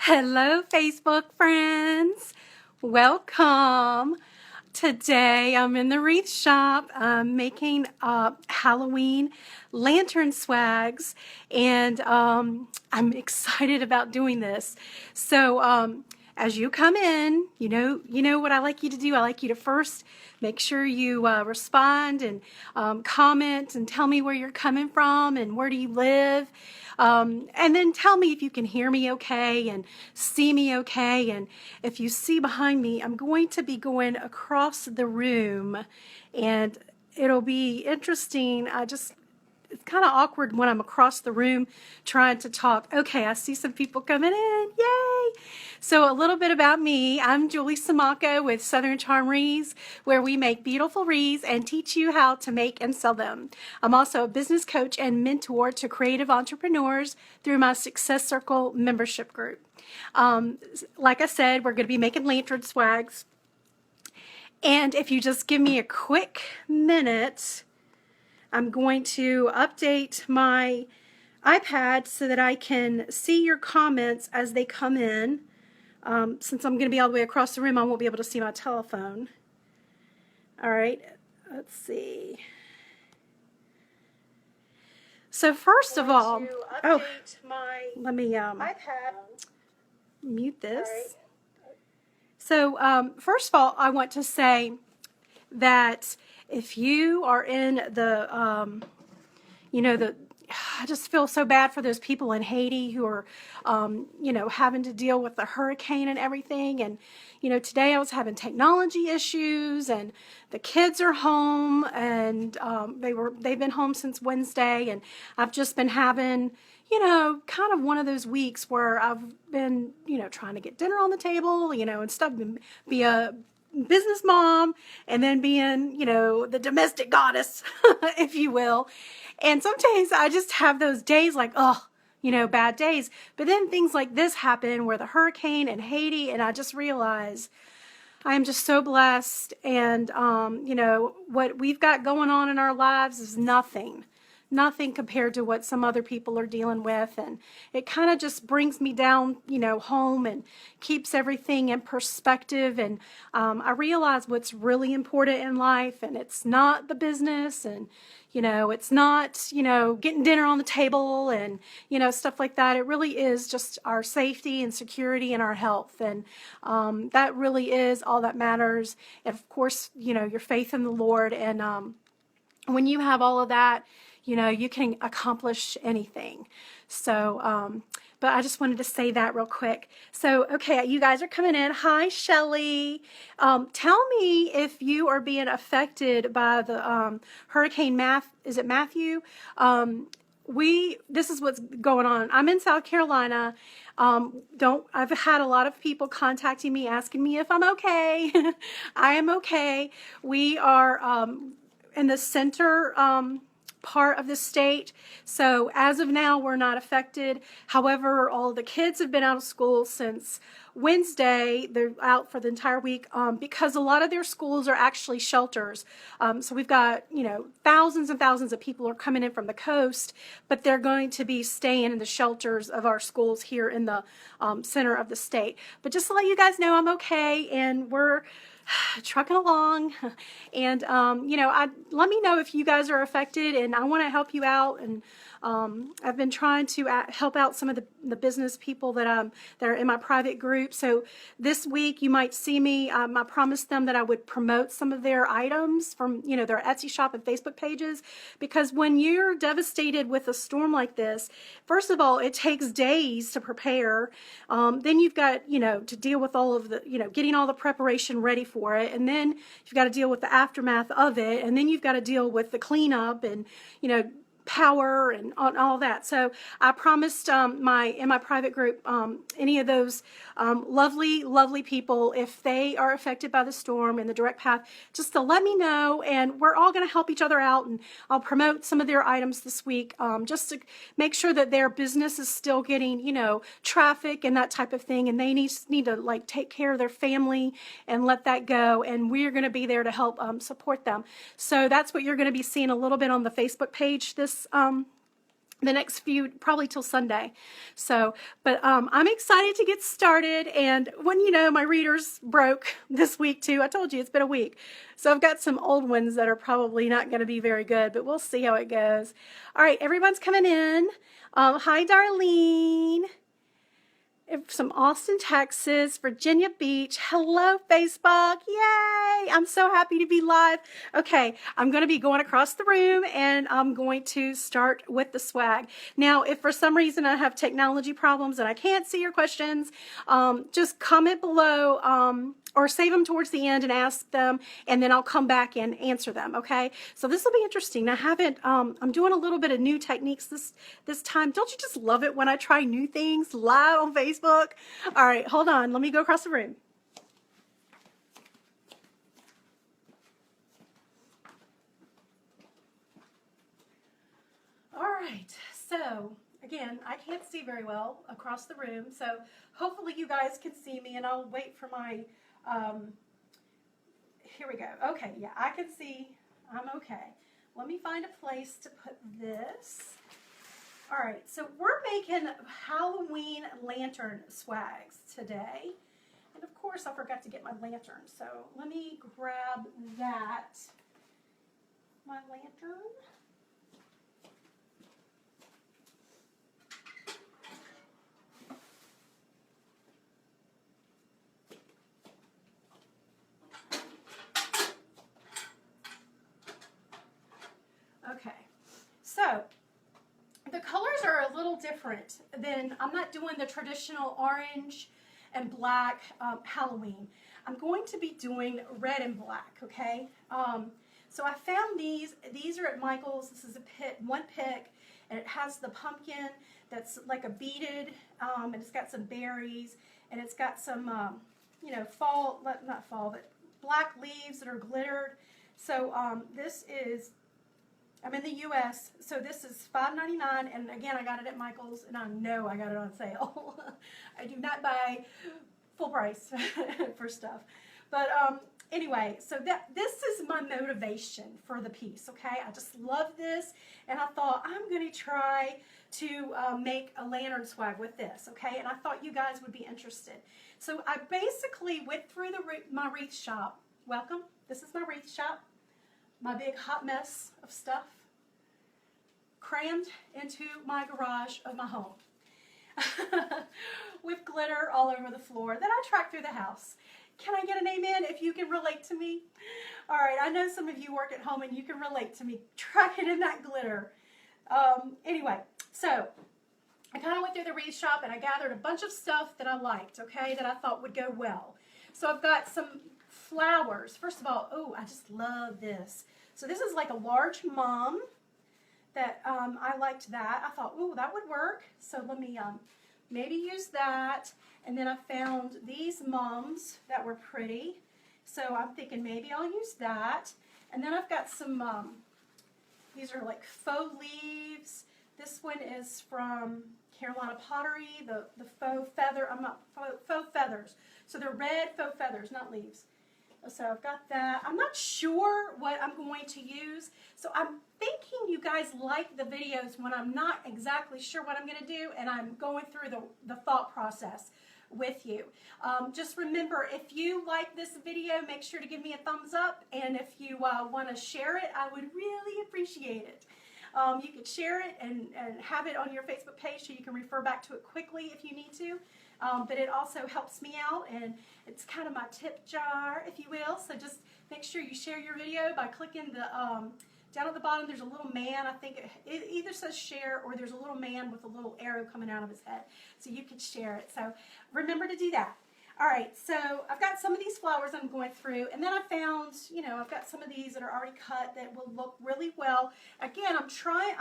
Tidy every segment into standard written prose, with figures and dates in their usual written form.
Hello, Facebook friends. Welcome. Today I'm in the wreath shop making Halloween lantern swags, and I'm excited about doing this. So as you come in, you know what I like you to do. I like you to first make sure you respond and comment and tell me where you're coming from and where do you live. And then tell me if you can hear me okay and see me okay. And if you see behind me, I'm going to be going across the room, and it'll be interesting. It's kind of awkward when I'm across the room trying to talk. Okay, I see some people coming in. Yay! So a little bit about me. I'm Julie Samaco with Southern Charm Wreaths, where we make beautiful wreaths and teach you how to make and sell them. I'm also a business coach and mentor to creative entrepreneurs through my Success Circle membership group. Like I said, we're going to be making lantern swags. And if you just give me a quick minute, I'm going to update my iPad so that I can see your comments as they come in. Since I'm going to be all the way across the room, I won't be able to see my telephone. All right, let's see. So first of all, let me mute this. So first of all, I want to say that if you are in the, I just feel so bad for those people in Haiti who are, having to deal with the hurricane and everything. And, today I was having technology issues, and the kids are home, and they've been home since Wednesday, and I've just been having, kind of one of those weeks where I've been, trying to get dinner on the table, and stuff, be a business mom, and then being, the domestic goddess, if you will. And some days I just have those days like, bad days. But then things like this happen, where the hurricane in Haiti, and I just realize I am just so blessed. And, what we've got going on in our lives is nothing compared to what some other people are dealing with. And it kind of just brings me down, home, and keeps everything in perspective. And I realize what's really important in life, and it's not the business, and, it's not, getting dinner on the table and, stuff like that. It really is just our safety and security and our health. And that really is all that matters. And of course, your faith in the Lord. And when you have all of that, you can accomplish anything. So, but I just wanted to say that real quick. So, okay, you guys are coming in. Hi, Shelly. Tell me if you are being affected by the Hurricane Is it Matthew? This is what's going on. I'm in South Carolina. I've had a lot of people contacting me, asking me if I'm okay. I am okay. We are in the center part of the state. So as of now, we're not affected. However, all of the kids have been out of school since Wednesday. They're out for the entire week because a lot of their schools are actually shelters. So we've got, thousands and thousands of people are coming in from the coast, but they're going to be staying in the shelters of our schools here in the center of the state. But just to let you guys know, I'm okay, and we're trucking along. And let me know if you guys are affected, and I want to help you out. And I've been trying to help out some of the business people that are in my private group. So this week you might see me. I promised them that I would promote some of their items from their Etsy shop and Facebook pages, because when you're devastated with a storm like this, first of all, it takes days to prepare. Then you've got to deal with all of the getting all the preparation ready for it, and then you've got to deal with the aftermath of it, and then you've got to deal with the cleanup and power and all that. So I promised in my private group, any of those lovely people, if they are affected by the storm in the direct path, just to let me know, and we're all going to help each other out. And I'll promote some of their items this week, just to make sure that their business is still getting traffic and that type of thing, and they need to take care of their family and let that go. And we're going to be there to help support them. So that's what you're going to be seeing a little bit on the Facebook page this the next few, probably till Sunday. So, but I'm excited to get started. And when, my readers broke this week too. I told you it's been a week. So I've got some old ones that are probably not going to be very good, but we'll see how it goes. All right, everyone's coming in. Hi, Darlene. From Austin, Texas, Virginia Beach. Hello, Facebook. Yay! I'm so happy to be live. Okay, I'm going to be going across the room and I'm going to start with the swag. Now, if for some reason I have technology problems and I can't see your questions, just comment below or save them towards the end and ask them, and then I'll come back and answer them, okay? So this will be interesting. I'm doing a little bit of new techniques this time. Don't you just love it when I try new things live on Facebook? All right, hold on. Let me go across the room. All right, so again, I can't see very well across the room, so hopefully you guys can see me, and I'll wait for my here we go. Okay, yeah, I can see. I'm okay. Let me find a place to put this. All right, so we're making Halloween lantern swags today. And of course, I forgot to get my lantern. So let me grab that. My lantern. Okay, so the colors are a little different than, I'm not doing the traditional orange and black Halloween. I'm going to be doing red and black, okay? So I found these are at Michael's. This is one pick, and it has the pumpkin that's like a beaded, and it's got some berries, and it's got some, fall, not fall, but black leaves that are glittered. So this is, I'm in the U.S., so this is $5.99, and again, I got it at Michael's, and I know I got it on sale. I do not buy full price for stuff. But anyway, so this is my motivation for the piece, okay? I just love this, and I thought I'm going to try to make a lantern swag with this, okay? And I thought you guys would be interested. So I basically went through my wreath shop. Welcome. This is my wreath shop. My big hot mess of stuff crammed into my garage of my home with glitter all over the floor that I tracked through the house. Can I get an amen if you can relate to me? All right, I know some of you work at home and you can relate to me tracking in that glitter. Anyway, so I kind of went through the wreath shop and I gathered a bunch of stuff that I liked, okay, that I thought would go well. So I've got some flowers. First of all, oh, I just love this. So this is like a large mum that I liked that. I thought, oh, that would work. So let me maybe use that. And then I found these mums that were pretty. So I'm thinking maybe I'll use that. And then I've got some, these are like faux leaves. This one is from Carolina Pottery, the faux feather, faux feathers. So they're red faux feathers, not leaves. So I've got that. I'm not sure what I'm going to use. So I'm thinking you guys like the videos when I'm not exactly sure what I'm going to do and I'm going through the thought process with you. Just remember, if you like this video, make sure to give me a thumbs up. And if you want to share it, I would really appreciate it. You could share it and have it on your Facebook page so you can refer back to it quickly if you need to. But it also helps me out, and it's kind of my tip jar, if you will. So just make sure you share your video by clicking the down at the bottom. There's a little man. I think it either says share or there's a little man with a little arrow coming out of his head. So you can share it. So remember to do that. All right, so I've got some of these flowers I'm going through, and then I found, I've got some of these that are already cut that will look really well. Again, I'm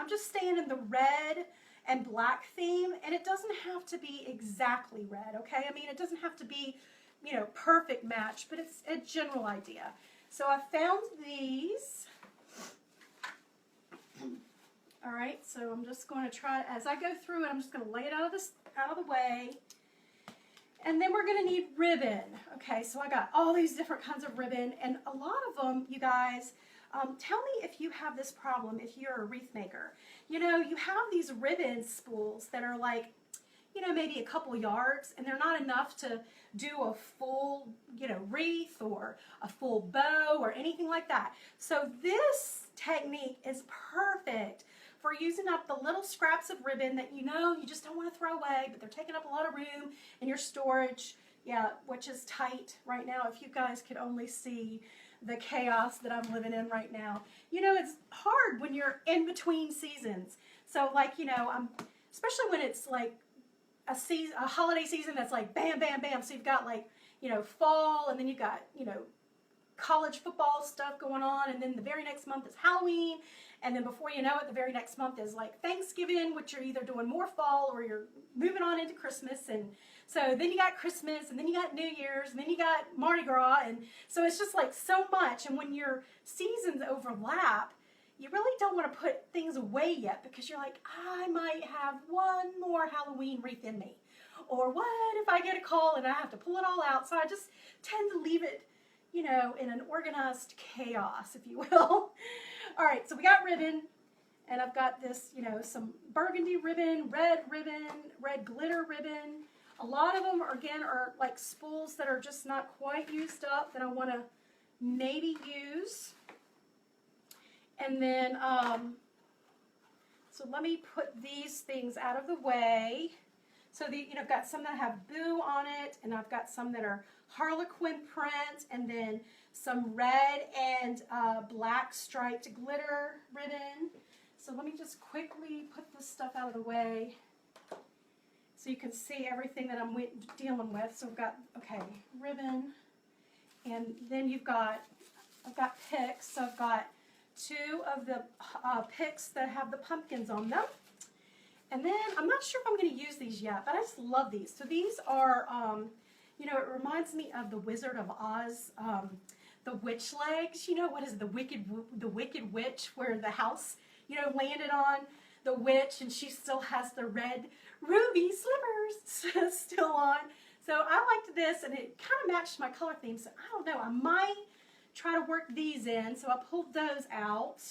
just staying in the red and black theme, and it doesn't have to be exactly red, okay? I mean, it doesn't have to be, perfect match, but it's a general idea. So I found these. All right, so I'm just going to try, as I go through it, I'm just going to lay it out of the way. And then we're going to need ribbon. Okay, so I got all these different kinds of ribbon, and a lot of them, you guys, tell me if you have this problem, if you're a wreath maker. You know, you have these ribbon spools that are like, you know, maybe a couple yards, and they're not enough to do a full, you know, wreath or a full bow or anything like that. So this technique is perfect for using up the little scraps of ribbon that you know you just don't want to throw away, but they're taking up a lot of room in your storage, yeah, which is tight right now. If you guys could only see the chaos that I'm living in right now. You know, it's hard when you're in between seasons. So like, you know, especially when it's like a holiday season that's like bam, bam, bam. So you've got like, you know, fall, and then you've got, you know, college football stuff going on, and then the very next month is Halloween, and then before you know it, the very next month is like Thanksgiving, which you're either doing more fall or you're moving on into Christmas. And so then you got Christmas, and then you got New Year's, and then you got Mardi Gras, and so it's just like so much. And when your seasons overlap, you really don't want to put things away yet, because you're like, I might have one more Halloween wreath in me, or what if I get a call and I have to pull it all out? So I just tend to leave it, you know, in an organized chaos, if you will. All right, so we got ribbon, and I've got this, you know, some burgundy ribbon, red glitter ribbon. A lot of them, again, are like spools that are just not quite used up that I want to maybe use. And then, so let me put these things out of the way. So, you know, I've got some that have Boo on it, and I've got some that are Harlequin print, and then some red and black striped glitter ribbon. So let me just quickly put this stuff out of the way so you can see everything that I'm dealing with. So we've got, okay, ribbon, and then I've got picks. So I've got two of the picks that have the pumpkins on them. And then, I'm not sure if I'm going to use these yet, but I just love these. So these are, you know, it reminds me of the Wizard of Oz, the witch legs. You know, what is it, the Wicked Witch, where the house, you know, landed on the witch, and she still has the red ruby slippers still on. So I liked this, and it kind of matched my color theme. So I don't know, I might try to work these in. So I pulled those out,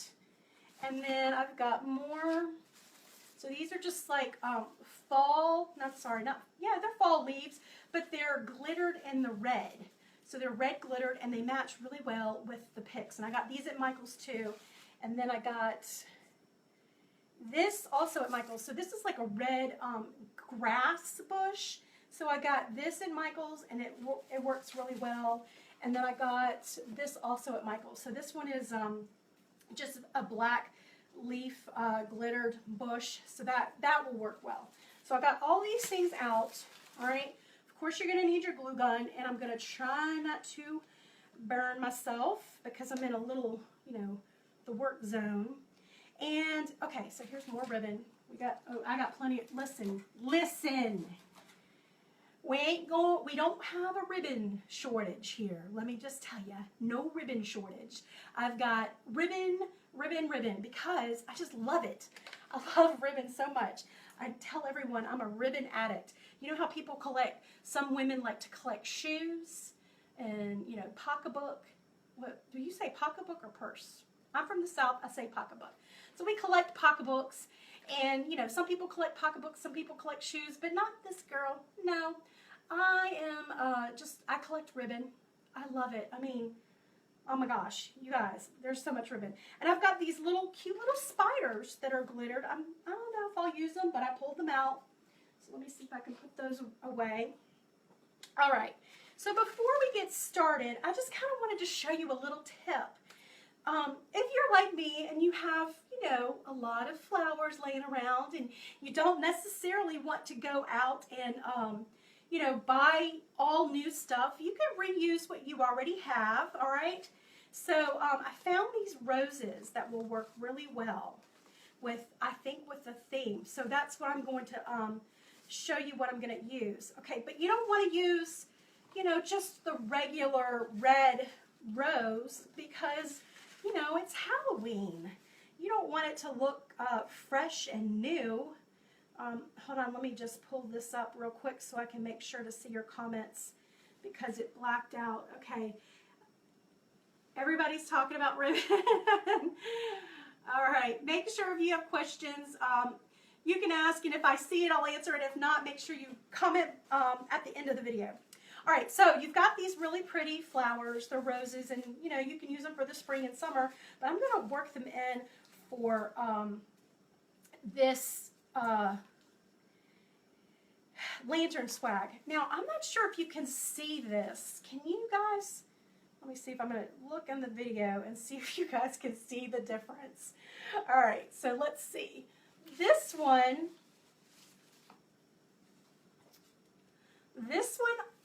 and then I've got more. So these are just like they're fall leaves, but they're glittered in the red. So they're red glittered, and they match really well with the picks. And I got these at Michael's too. And then I got this also at Michael's. So this is like a red grass bush. So I got this at Michael's, and it works really well. And then I got this also at Michael's. So this one is just a black leaf glittered bush, so that will work well. So I got all these things out. All right, of course you're going to need your glue gun, and I'm going to try not to burn myself because I'm in a little, you know, the work zone. And okay, so here's more ribbon. I got plenty of, listen, we don't have a ribbon shortage here. Let me just tell you, no ribbon shortage. I've got ribbon, because I just love it. I love ribbon so much. I tell everyone I'm a ribbon addict. You know how people collect, some women like to collect shoes and, you know, pocketbook. What do you say, pocketbook or purse? I'm from the South, I say pocketbook. So we collect pocketbooks, and, you know, some people collect pocketbooks, some people collect shoes, but not this girl. No, I am I collect ribbon. I love it. I mean, oh my gosh, you guys, there's so much ribbon. And I've got these little cute little spiders that are glittered. I don't know if I'll use them, but I pulled them out. So let me see if I can put those away. All right, so before we get started, I just kind of wanted to show you a little tip. If you're like me and you have, you know, a lot of flowers laying around, and you don't necessarily want to go out and, you know, buy all new stuff, you can reuse what you already have, all right? So I found these roses that will work really well with, I think, with the theme. So that's what I'm going to show you what I'm going to use. Okay, but you don't want to use, you know, just the regular red rose, because, you know, it's Halloween. You don't want it to look fresh and new. Hold on, let me just pull this up real quick so I can make sure to see your comments, because it blacked out. Okay. Everybody's talking about ribbon. All right, make sure if you have questions, you can ask, and if I see it, I'll answer it. If not, make sure you comment at the end of the video. All right, so you've got these really pretty flowers. They're roses, and you know you can use them for the spring and summer, but I'm going to work them in for this lantern swag. Now, I'm not sure if you can see this. Can you guys? Let me see if I'm going to look in the video and see if you guys can see the difference. All right, so let's see. This one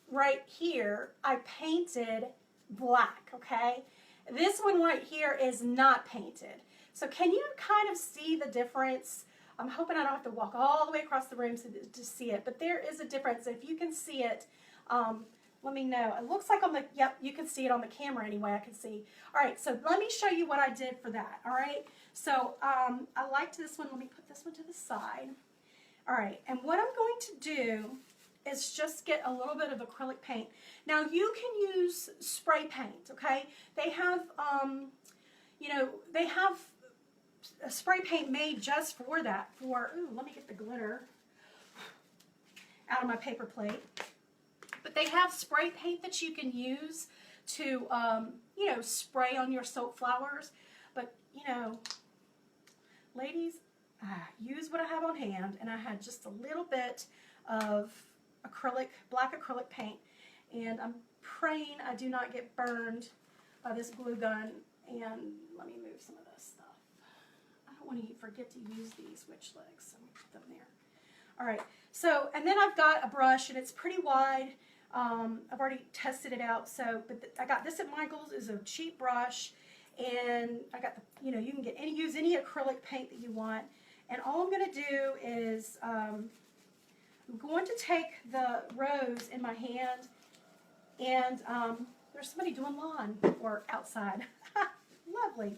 right here, I painted black, okay? This one right here is not painted. So can you kind of see the difference? I'm hoping I don't have to walk all the way across the room to see it, but there is a difference. If you can see it, let me know. It looks like on the, yep, you can see it on the camera anyway, I can see. All right, so let me show you what I did for that, all right? So I liked this one. Let me put this one to the side. All right, and what I'm going to do is just get a little bit of acrylic paint. Now, you can use spray paint, okay? They have, you know, they have a spray paint made just for that. For, ooh, let me get the glitter out of my paper plate. But they have spray paint that you can use to, you know, spray on your silk flowers. But, you know, ladies, use what I have on hand. And I had just a little bit of acrylic, black acrylic paint. And I'm praying I do not get burned by this glue gun. And let me move some of this stuff. I don't want to forget to use these witch legs. Let me put them there. All right. So, and then I've got a brush, and it's pretty wide. I've already tested it out. So, but I got this at Michael's. Is a cheap brush, and I got the, you know, you can get use any acrylic paint that you want. And all I'm going to do is I'm going to take the rose in my hand, and there's somebody doing lawn work outside. Lovely.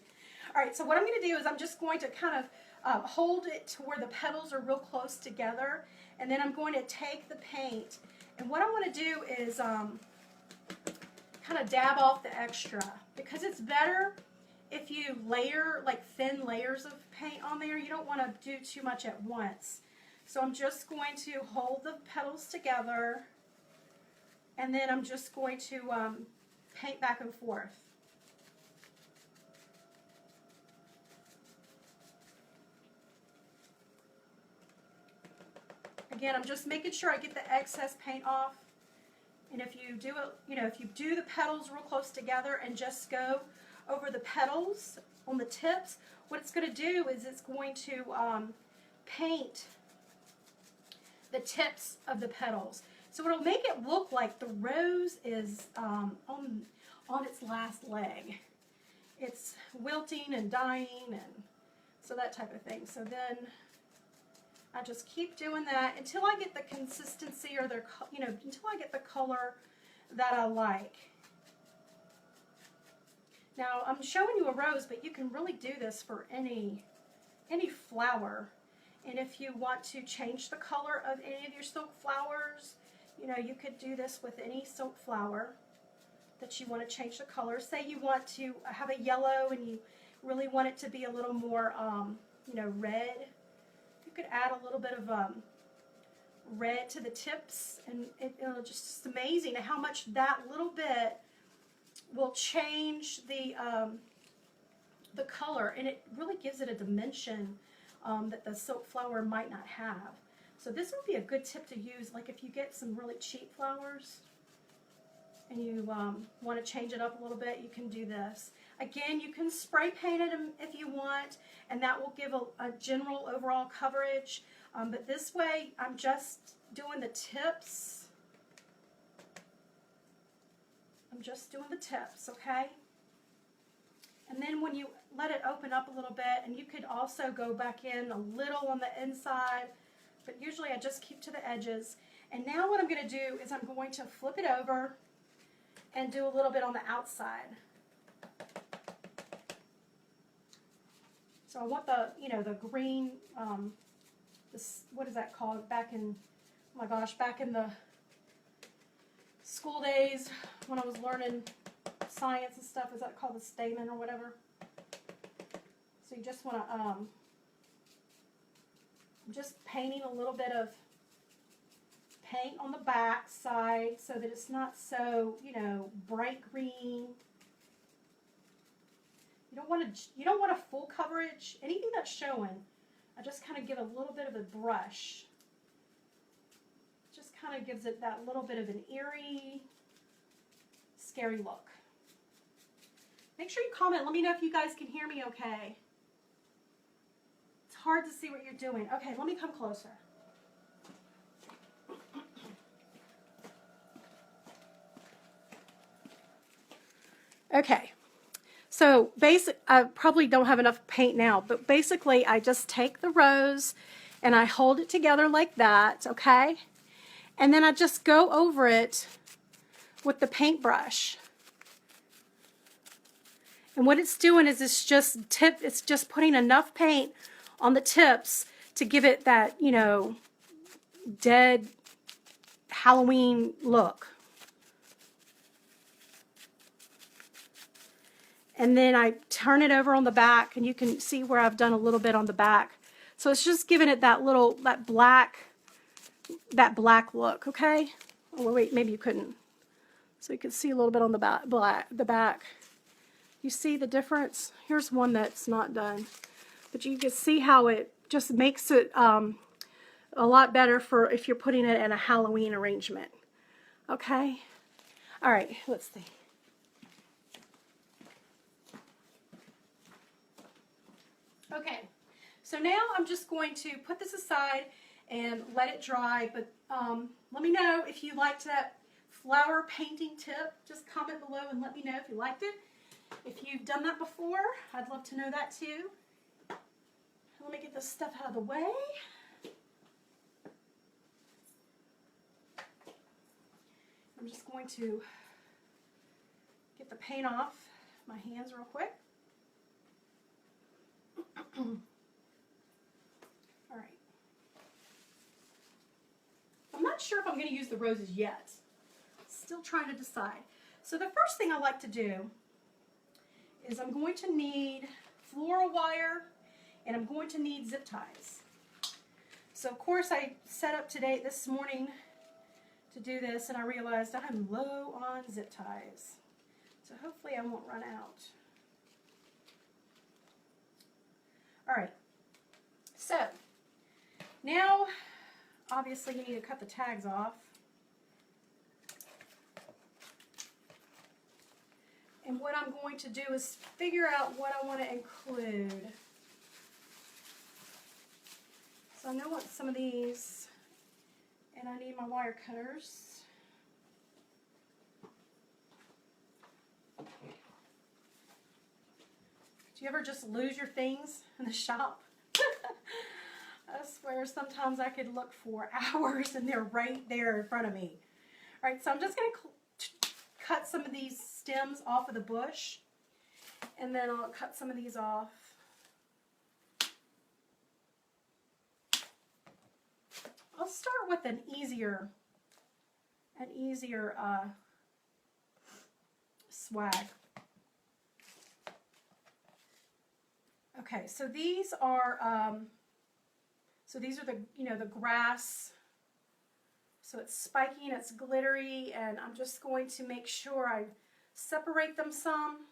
All right. So what I'm going to do is I'm just going to kind of hold it to where the petals are real close together, and then I'm going to take the paint, and what I want to do is kind of dab off the extra, because it's better if you layer like thin layers of paint on there. You don't want to do too much at once. So I'm just going to hold the petals together, and then I'm just going to paint back and forth. Again, I'm just making sure I get the excess paint off. And if you do it, you know, if you do the petals real close together and just go over the petals on the tips, what it's going to do is it's going to paint the tips of the petals. So it'll make it look like the rose is on its last leg. It's wilting and dying, and so that type of thing. So then I just keep doing that until I get the consistency, or their, you know, until I get the color that I like. Now I'm showing you a rose, but you can really do this for any flower. And if you want to change the color of any of your silk flowers, you know, you could do this with any silk flower that you want to change the color. Say you want to have a yellow and you really want it to be a little more, you know, red. You could add a little bit of red to the tips, and it'll just amazing how much that little bit will change the color, and it really gives it a dimension that the silk flower might not have. So this would be a good tip to use, like if you get some really cheap flowers and you want to change it up a little bit, you can do this. Again, you can spray paint it if you want, and that will give a general overall coverage. But this way, I'm just doing the tips. I'm just doing the tips, okay? And then when you let it open up a little bit, and you could also go back in a little on the inside, but usually I just keep to the edges. And now what I'm going to do is I'm going to flip it over and do a little bit on the outside. So I want the, you know, the green, this, what is that called? Back in, oh my gosh, back in the school days when I was learning science and stuff. Is that called the stamen or whatever? So you just want to, I'm just painting a little bit of paint on the back side so that it's not so, you know, bright green. You don't want a full coverage. Anything that's showing, I just kind of give a little bit of a brush. Just kind of gives it that little bit of an eerie, scary look. Make sure you comment. Let me know if you guys can hear me okay. It's hard to see what you're doing. Okay, let me come closer. Okay, so I probably don't have enough paint now, but basically I just take the rose and I hold it together like that, okay? And then I just go over it with the paintbrush. And what it's doing is it's just putting enough paint on the tips to give it that, you know, dead Halloween look. And then I turn it over on the back, and you can see where I've done a little bit on the back. So it's just giving it that black look, okay? Oh, wait, maybe you couldn't. So you can see a little bit on the back. You see the difference? Here's one that's not done. But you can see how it just makes it a lot better for if you're putting it in a Halloween arrangement. Okay? All right, let's see. Okay, so now I'm just going to put this aside and let it dry, but let me know if you liked that flower painting tip. Just comment below and let me know if you liked it. If you've done that before, I'd love to know that too. Let me get this stuff out of the way. I'm just going to get the paint off my hands real quick. All right. I'm not sure if I'm going to use the roses yet. Still trying to decide. So the first thing I like to do is I'm going to need floral wire and I'm going to need zip ties. So of course I set up today this morning to do this and I realized I'm low on zip ties. So hopefully I won't run out. Alright, so now obviously you need to cut the tags off. And what I'm going to do is figure out what I want to include. So I know what some of these, and I need my wire cutters. Do you ever just lose your things in the shop? I swear sometimes I could look for hours and they're right there in front of me. All right, so I'm just going to cut some of these stems off of the bush, and then I'll cut some of these off. I'll start with an easier swag. Okay, so these are the, you know, the grass. So it's spiky and it's glittery, and I'm just going to make sure I separate them some.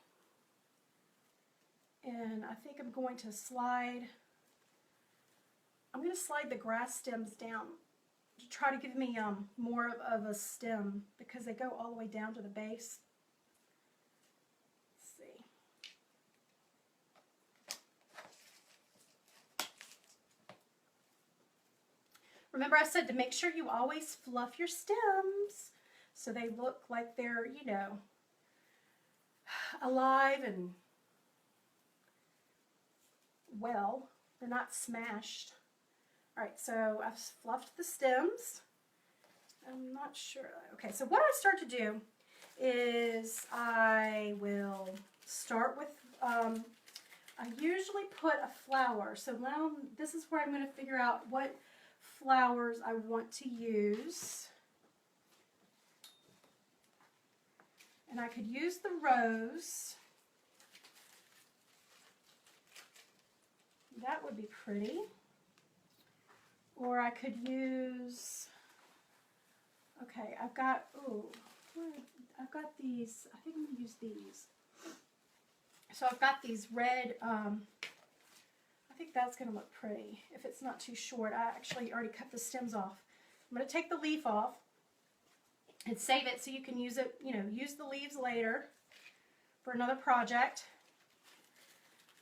And I think I'm going to slide the grass stems down to try to give me more of a stem because they go all the way down to the base. Let's see. Remember I said to make sure you always fluff your stems so they look like they're, you know, alive and well, they're not smashed. All right, so I've fluffed the stems. I'm not sure. Okay, so what I start to do is I will start with, I usually put a flower. So now this is where I'm going to figure out what flowers I want to use. And I could use the rose. That would be pretty. Or I could use, okay, I've got these, I think I'm going to use these. So I've got these red, I think that's going to look pretty if it's not too short. I actually already cut the stems off. I'm going to take the leaf off and save it so you can use it, use the leaves later for another project.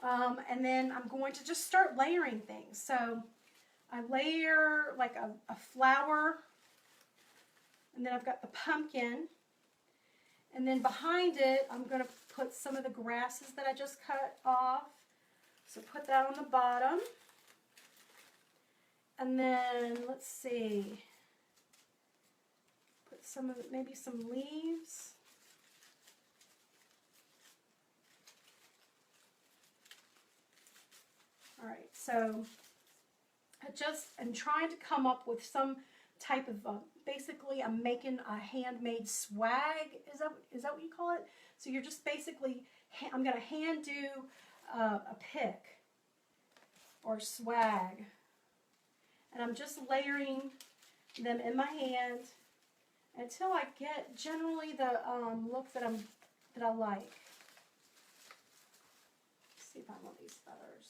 And then I'm going to just start layering things. So I layer like a flower, and then I've got the pumpkin, and then behind it I'm going to put some of the grasses that I just cut off. So put that on the bottom. And then, let's see, put some of maybe some leaves. All right, so I just am trying to come up with some type of, basically I'm making a handmade swag. Is that what you call it? So you're just basically, I'm going to hand do a pick or swag. And I'm just layering them in my hand until I get generally the look that I like. Let's see if I want these feathers.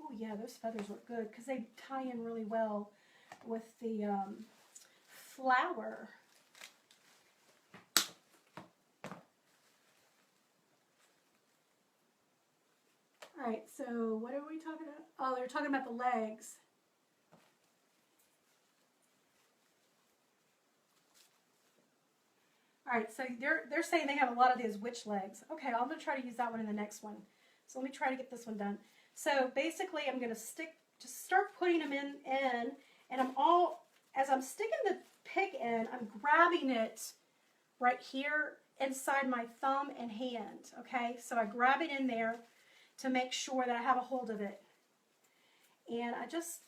Oh yeah, those feathers look good because they tie in really well with the flower. All right, so what are we talking about? Oh, they're talking about the legs. All right, so they're saying they have a lot of these witch legs. Okay, I'm going to try to use that one in the next one. So let me try to get this one done. So basically, I'm going to just start putting them in, and as I'm sticking the pick in, I'm grabbing it right here inside my thumb and hand, okay? So I grab it in there to make sure that I have a hold of it. And I just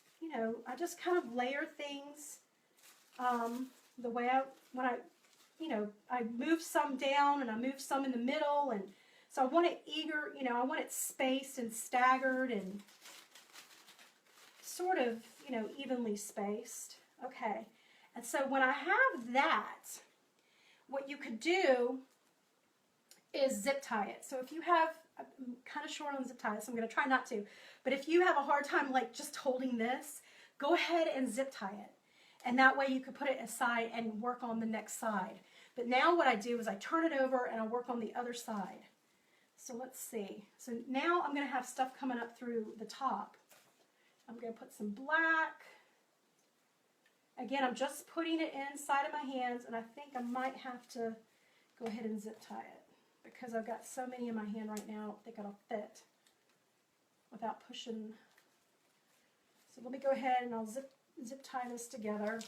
kind of layer things the way I move some down and I move some in the middle, and so I want it I want it spaced and staggered and sort of, evenly spaced. Okay. And so when I have that, what you could do is zip tie it. So if you have, I'm kind of short on zip ties, so I'm going to try not to, but if you have a hard time like just holding this, go ahead and zip tie it. And that way you could put it aside and work on the next side. But now what I do is I turn it over and I work on the other side. So let's see. So now I'm going to have stuff coming up through the top. I'm going to put some black. Again, I'm just putting it inside of my hands, and I think I might have to go ahead and zip tie it because I've got so many in my hand right now, I don't think it'll fit without pushing. So let me go ahead and I'll zip tie this together.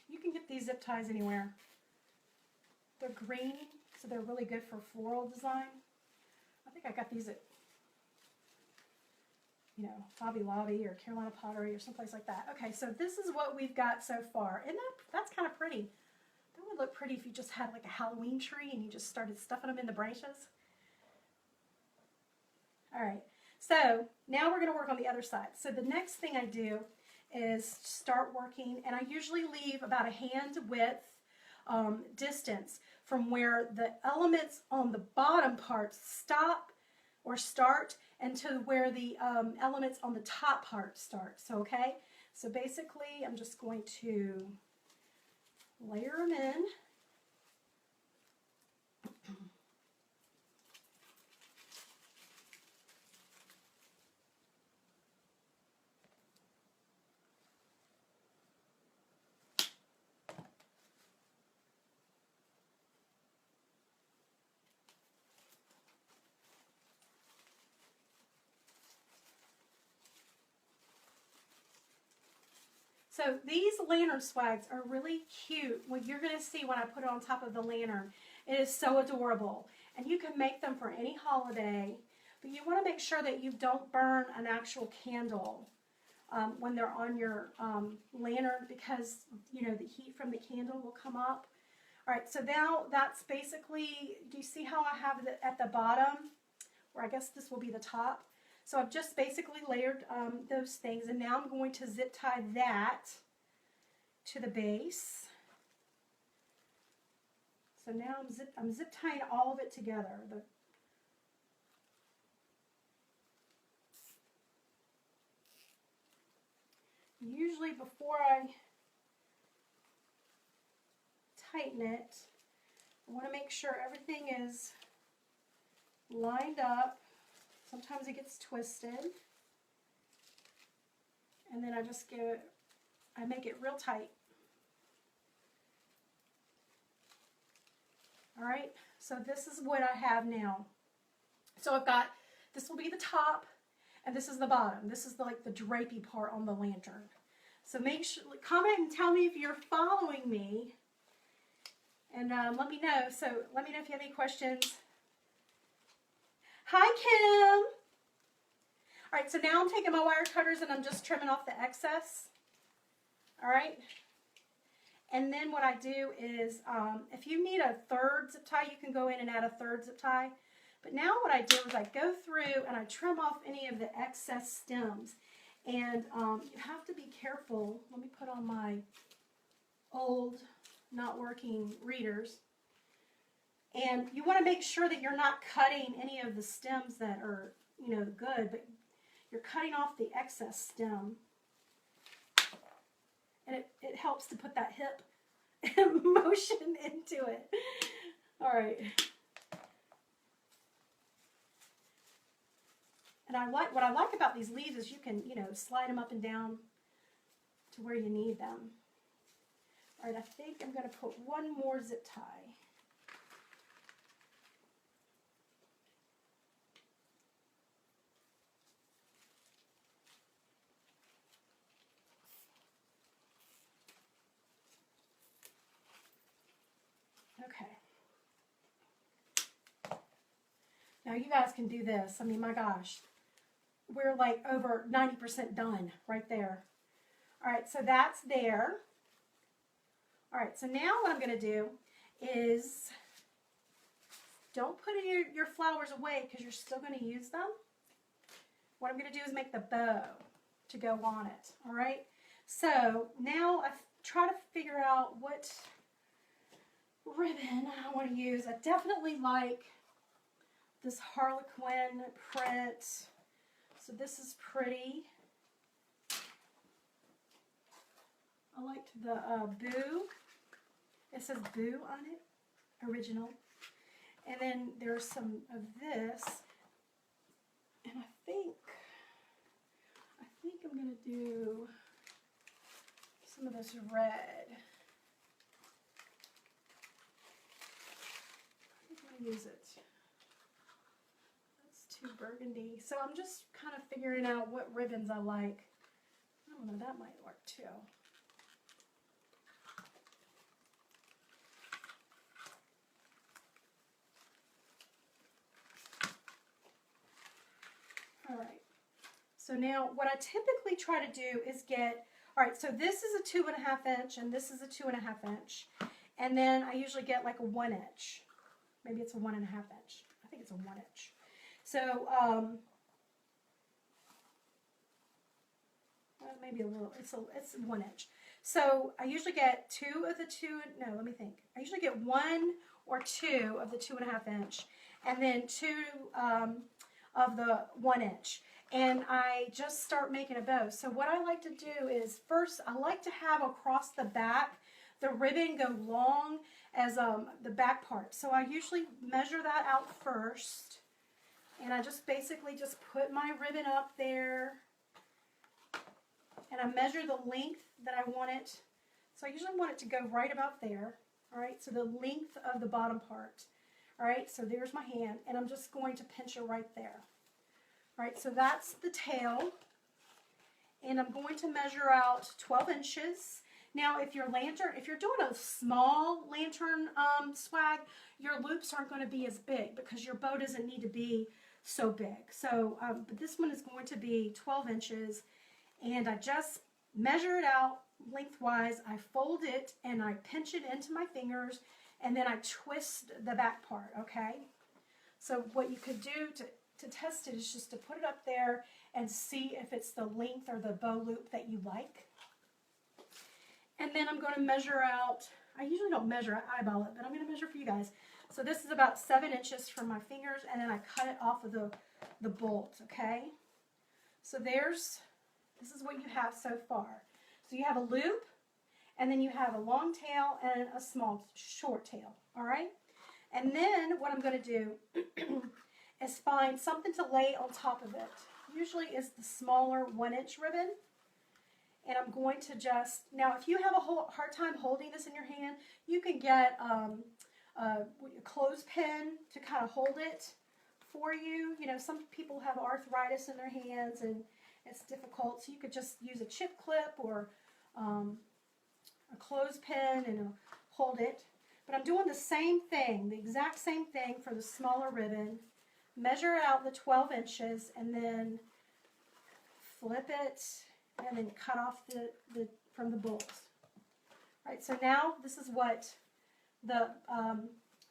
You can get these zip ties anywhere. They're green, so they're really good for floral design. I think I got these at, Hobby Lobby or Carolina Pottery or someplace like that. Okay, so this is what we've got so far. And that's kind of pretty. That would look pretty if you just had like a Halloween tree and you just started stuffing them in the branches. All right, so now we're going to work on the other side. So the next thing I do is start working, and I usually leave about a hand width distance from where the elements on the bottom part stop or start and to where the elements on the top part start. So, okay, so basically I'm just going to layer them in. So these lantern swags are really cute. What you're going to see when I put it on top of the lantern, it is so adorable. And you can make them for any holiday, but you want to make sure that you don't burn an actual candle when they're on your lantern, because, you know, the heat from the candle will come up. All right, so now that's basically, do you see how I have it at the bottom, or I guess this will be the top? So I've just basically layered those things, and now I'm going to zip tie that to the base. So now I'm zip tying all of it together. Usually before I tighten it, I want to make sure everything is lined up. Sometimes it gets twisted. And then I make it real tight. All right, so this is what I have now. So I've got, this will be the top, and this is the bottom. This is like the drapey part on the lantern. So make sure, comment and tell me if you're following me, and let me know. So let me know if you have any questions. Hi, Kim. All right, so now I'm taking my wire cutters and I'm just trimming off the excess. All right. And then what I do is, if you need a third zip tie, you can go in and add a third zip tie. But now what I do is I go through and I trim off any of the excess stems. And you have to be careful. Let me put on my old, not working readers. And you want to make sure that you're not cutting any of the stems that are, you know, good, but you're cutting off the excess stem. And it helps to put that hip motion into it. All right. And what I like about these leaves is you can, you know, slide them up and down to where you need them. All right, I think I'm going to put one more zip tie. Okay. Now you guys can do this. I mean, my gosh. We're like over 90% done right there. All right, so that's there. All right, so now what I'm going to do is, don't put your flowers away because you're still going to use them. What I'm going to do is make the bow to go on it. All right, so now I try to figure out what ribbon I want to use. I definitely like this Harlequin print. So this is pretty. I liked the Boo. It says Boo on it, original. And then there's some of this. And I think I'm going to do some of this red. I think I'm going to use it. Too burgundy. So I'm just kind of figuring out what ribbons I like. I don't know, that might work too. All right. So now what I typically try to do is get, all right, so this is a 2.5 inch and this is a 2.5 inch. And then I usually get like a 1 inch. Maybe it's a 1.5 inch. I think it's a 1 inch. So, well, maybe a little, it's 1 inch. So I usually get I usually get 1 or 2 of the 2.5 inch, and then 2 of the 1 inch. And I just start making a bow. So what I like to do is, first, I like to have across the back, the ribbon go long as the back part. So I usually measure that out first. And I just basically just put my ribbon up there, and I measure the length that I want it. So I usually want it to go right about there. All right, so the length of the bottom part. All right, so there's my hand, and I'm just going to pinch it right there. All right, so that's the tail, and I'm going to measure out 12 inches. Now, if you're doing a small lantern swag, your loops aren't going to be as big because your bow doesn't need to be so big. So, but this one is going to be 12 inches, and I just measure it out lengthwise. I fold it and I pinch it into my fingers, and then I twist the back part, okay? So what you could do to test it is just to put it up there and see if it's the length or the bow loop that you like. And then I'm going to measure out, I usually don't measure, I eyeball it, but I'm going to measure for you guys. So this is about 7 inches from my fingers, and then I cut it off of the bolt, okay? So this is what you have so far. So you have a loop, and then you have a long tail and a short tail, all right? And then what I'm going to do is find something to lay on top of it. Usually is the smaller 1-inch ribbon. And I'm going to just, now if you have a hard time holding this in your hand, you can get a clothespin to kind of hold it for you. You know, some people have arthritis in their hands and it's difficult, so you could just use a chip clip or a clothespin and hold it. But I'm doing the same thing, the exact same thing for the smaller ribbon. Measure out the 12 inches and then flip it and then cut off from the bolts. All right, so now this is what the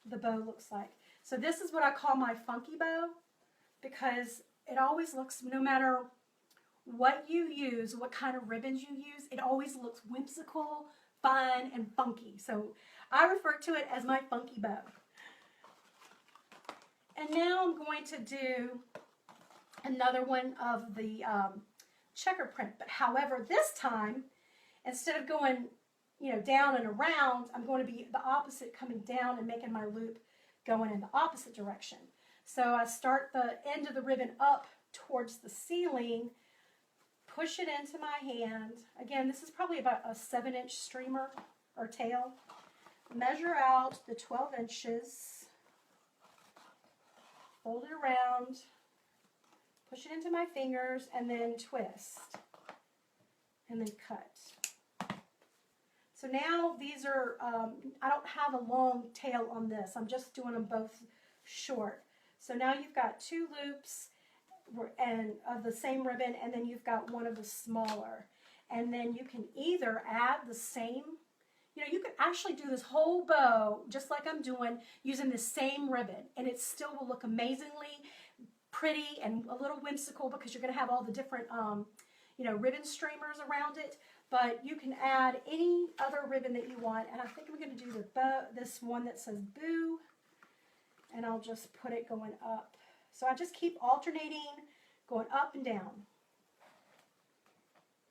bow looks like. So this is what I call my funky bow, because it always looks, no matter what you use, what kind of ribbons you use, it always looks whimsical, fun, and funky. So I refer to it as my funky bow. And now I'm going to do another one of the checker print, but however this time, instead of going, you know, down and around, I'm going to be the opposite, coming down and making my loop going in the opposite direction. So I start the end of the ribbon up towards the ceiling, push it into my hand. Again, this is probably about a 7-inch streamer or tail. Measure out the 12 inches, fold it around, push it into my fingers, and then twist, and then cut. So now these are, I don't have a long tail on this. I'm just doing them both short. So now you've got 2 loops and of the same ribbon, and then you've got one of the smaller. And then you can either add the same, you know, you can actually do this whole bow just like I'm doing using the same ribbon, and it still will look amazingly pretty and a little whimsical because you're going to have all the different, you know, ribbon streamers around it. But you can add any other ribbon that you want, and I think I'm going to do this one that says Boo, and I'll just put it going up. So I just keep alternating, going up and down.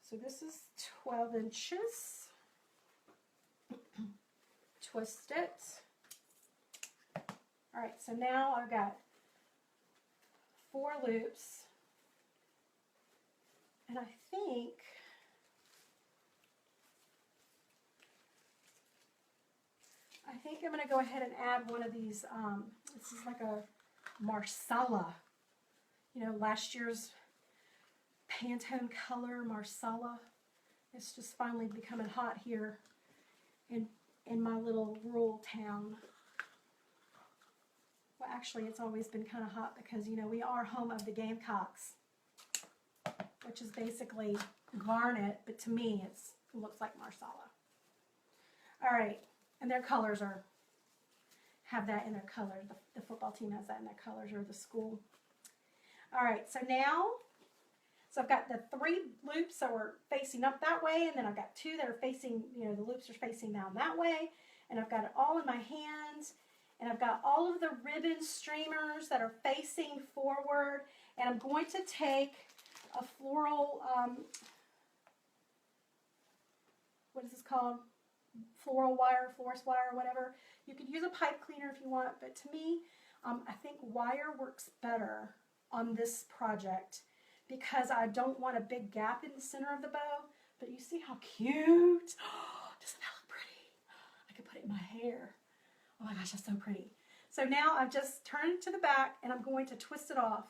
So this is 12 inches. Twist it. All right, so now I've got 4 loops, and I think I'm going to go ahead and add one of these. This is like a Marsala, you know, last year's Pantone color Marsala. It's just finally becoming hot here in my little rural town. Well, actually, it's always been kind of hot because, you know, we are home of the Gamecocks, which is basically garnet, but to me, it looks like Marsala. All right, and their colors have that in their colors. The football team has that in their colors, or the school. All right, so I've got the 3 loops that were facing up that way, and then I've got 2 that are facing, you know, the loops are facing down that way, and I've got it all in my hands, and I've got all of the ribbon streamers that are facing forward, and I'm going to take a floral, what is this called? Floral wire, florist wire, whatever. You could use a pipe cleaner if you want, but to me, I think wire works better on this project because I don't want a big gap in the center of the bow. But you see how cute? Oh, doesn't that look pretty? I could put it in my hair. Oh my gosh, that's so pretty. So now I've just turned it to the back and I'm going to twist it off.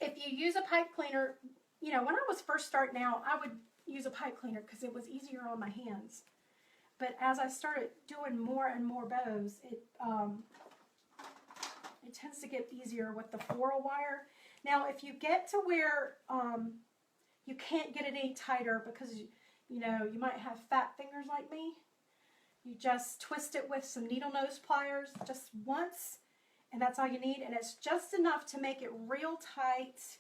If you use a pipe cleaner, you know, when I was first starting out, I would use a pipe cleaner because it was easier on my hands. But as I started doing more and more bows, it tends to get easier with the floral wire. Now, if you get to where you can't get it any tighter because, you know, you might have fat fingers like me. You just twist it with some needle nose pliers just once, and that's all you need. And it's just enough to make it real tight,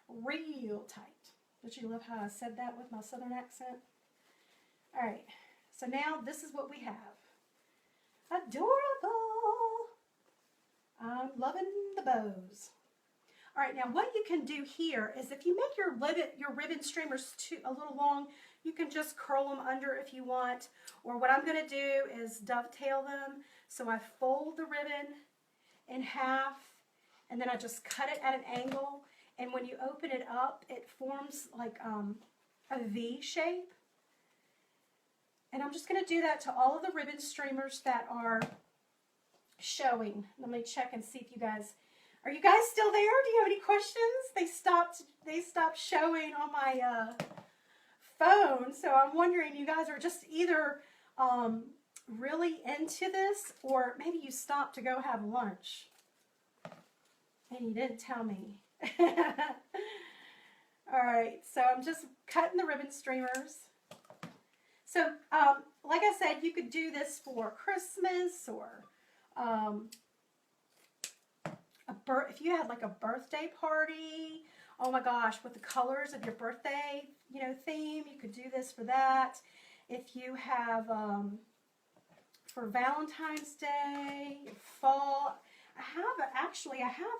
real tight. Don't you love how I said that with my southern accent? All right, so now this is what we have. Adorable. I'm loving the bows. All right, now what you can do here is if you make your ribbon streamers a little long, you can just curl them under if you want. Or what I'm going to do is dovetail them. So I fold the ribbon in half, and then I just cut it at an angle. And when you open it up, it forms like a V shape. And I'm just going to do that to all of the ribbon streamers that are showing. Let me check and see if you guys... Are you guys still there? Do you have any questions? They stopped showing on my phone, so I'm wondering, you guys are just either really into this, or maybe you stopped to go have lunch and you didn't tell me. All right, so I'm just cutting the ribbon streamers. So, like I said, you could do this for Christmas or if you had like a birthday party. Oh my gosh, with the colors of your birthday, you know, theme, you could do this for that. If you have for Valentine's Day, fall, I have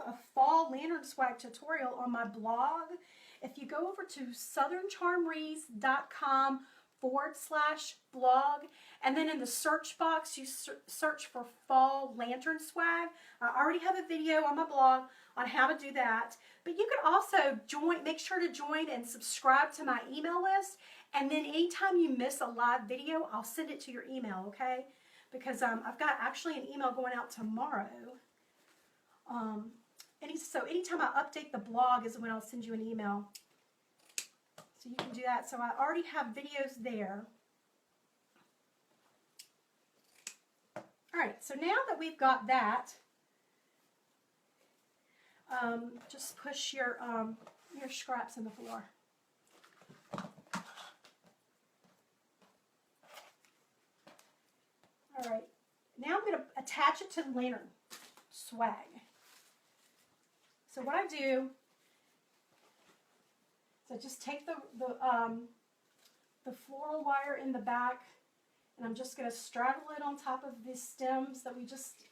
a fall lantern swag tutorial on my blog. If you go over to southerncharmeries.com/blog, and then in the search box you search for fall lantern swag. I already have a video on my blog on how to do that, but you could also make sure to join and subscribe to my email list, and then anytime you miss a live video, I'll send it to your email, okay? Because I've got actually an email going out tomorrow. So anytime I update the blog is when I'll send you an email. So you can do that. So I already have videos there. All right, so now that we've got that, just push your scraps in the floor. All right, now I'm going to attach it to the lantern swag. So what I do is I just take the floral wire in the back, and I'm just going to straddle it on top of the stems that we just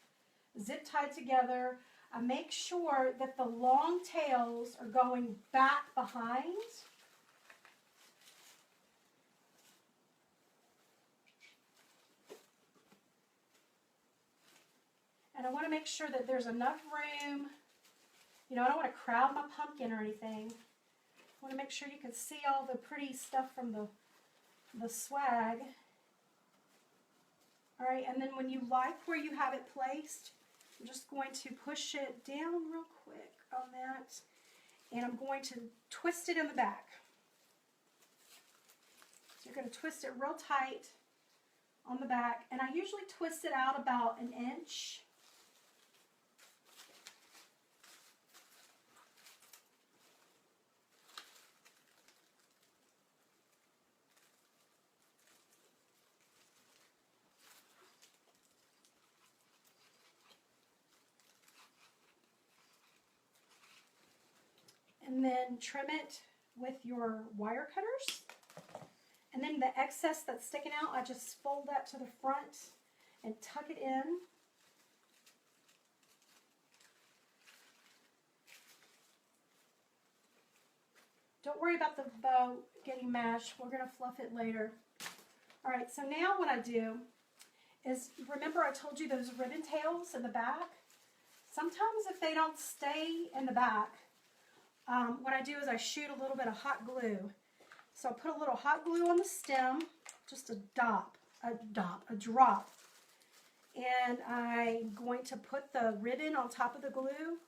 zip tied together. I make sure that the long tails are going back behind. And I want to make sure that there's enough room. You know, I don't want to crowd my pumpkin or anything. I want to make sure you can see all the pretty stuff from the swag. All right, and then when you like where you have it placed, I'm just going to push it down real quick on that, and I'm going to twist it in the back. So you're going to twist it real tight on the back, and I usually twist it out about an inch. And then trim it with your wire cutters. And then the excess that's sticking out, I just fold that to the front and tuck it in. Don't worry about the bow getting mashed. We're going to fluff it later. All right, so now what I do is, remember I told you those ribbon tails in the back? Sometimes if they don't stay in the back, what I do is I shoot a little bit of hot glue. So I put a little hot glue on the stem, just a drop. And I'm going to put the ribbon on top of the glue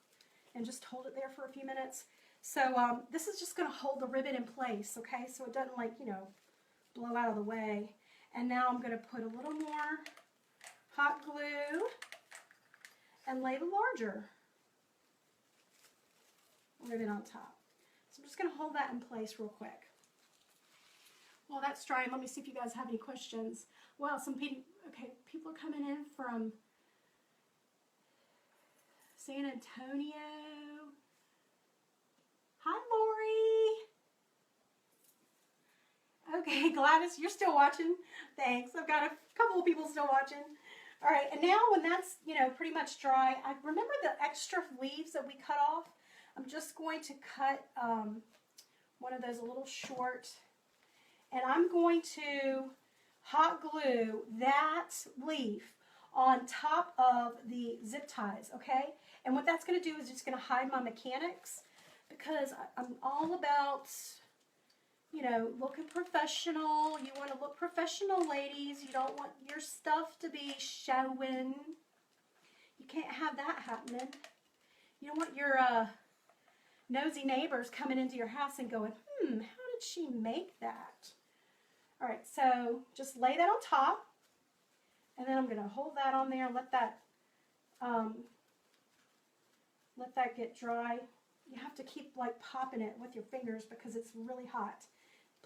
and just hold it there for a few minutes. So this is just going to hold the ribbon in place, okay? So it doesn't, like, you know, blow out of the way. And now I'm going to put a little more hot glue and lay the larger ribbon on top. So I'm just going to hold that in place real quick. While that's drying, let me see if you guys have any questions. Wow, some people, okay, people are coming in from San Antonio. Hi, Lori. Okay, Gladys, you're still watching. Thanks. I've got a couple of people still watching. All right, and now when that's, pretty much dry, I remember the extra leaves that we cut off. I'm just going to cut one of those a little short, and I'm going to hot glue that leaf on top of the zip ties, okay? And what that's going to do is just going to hide my mechanics, because I'm all about, looking professional. You want to look professional, ladies. You don't want your stuff to be showing. You can't have that happening. You don't want your nosy neighbors coming into your house and going, how did she make that? All right, so just lay that on top, and then I'm going to hold that on there and let that get dry. You have to keep like popping it with your fingers because it's really hot.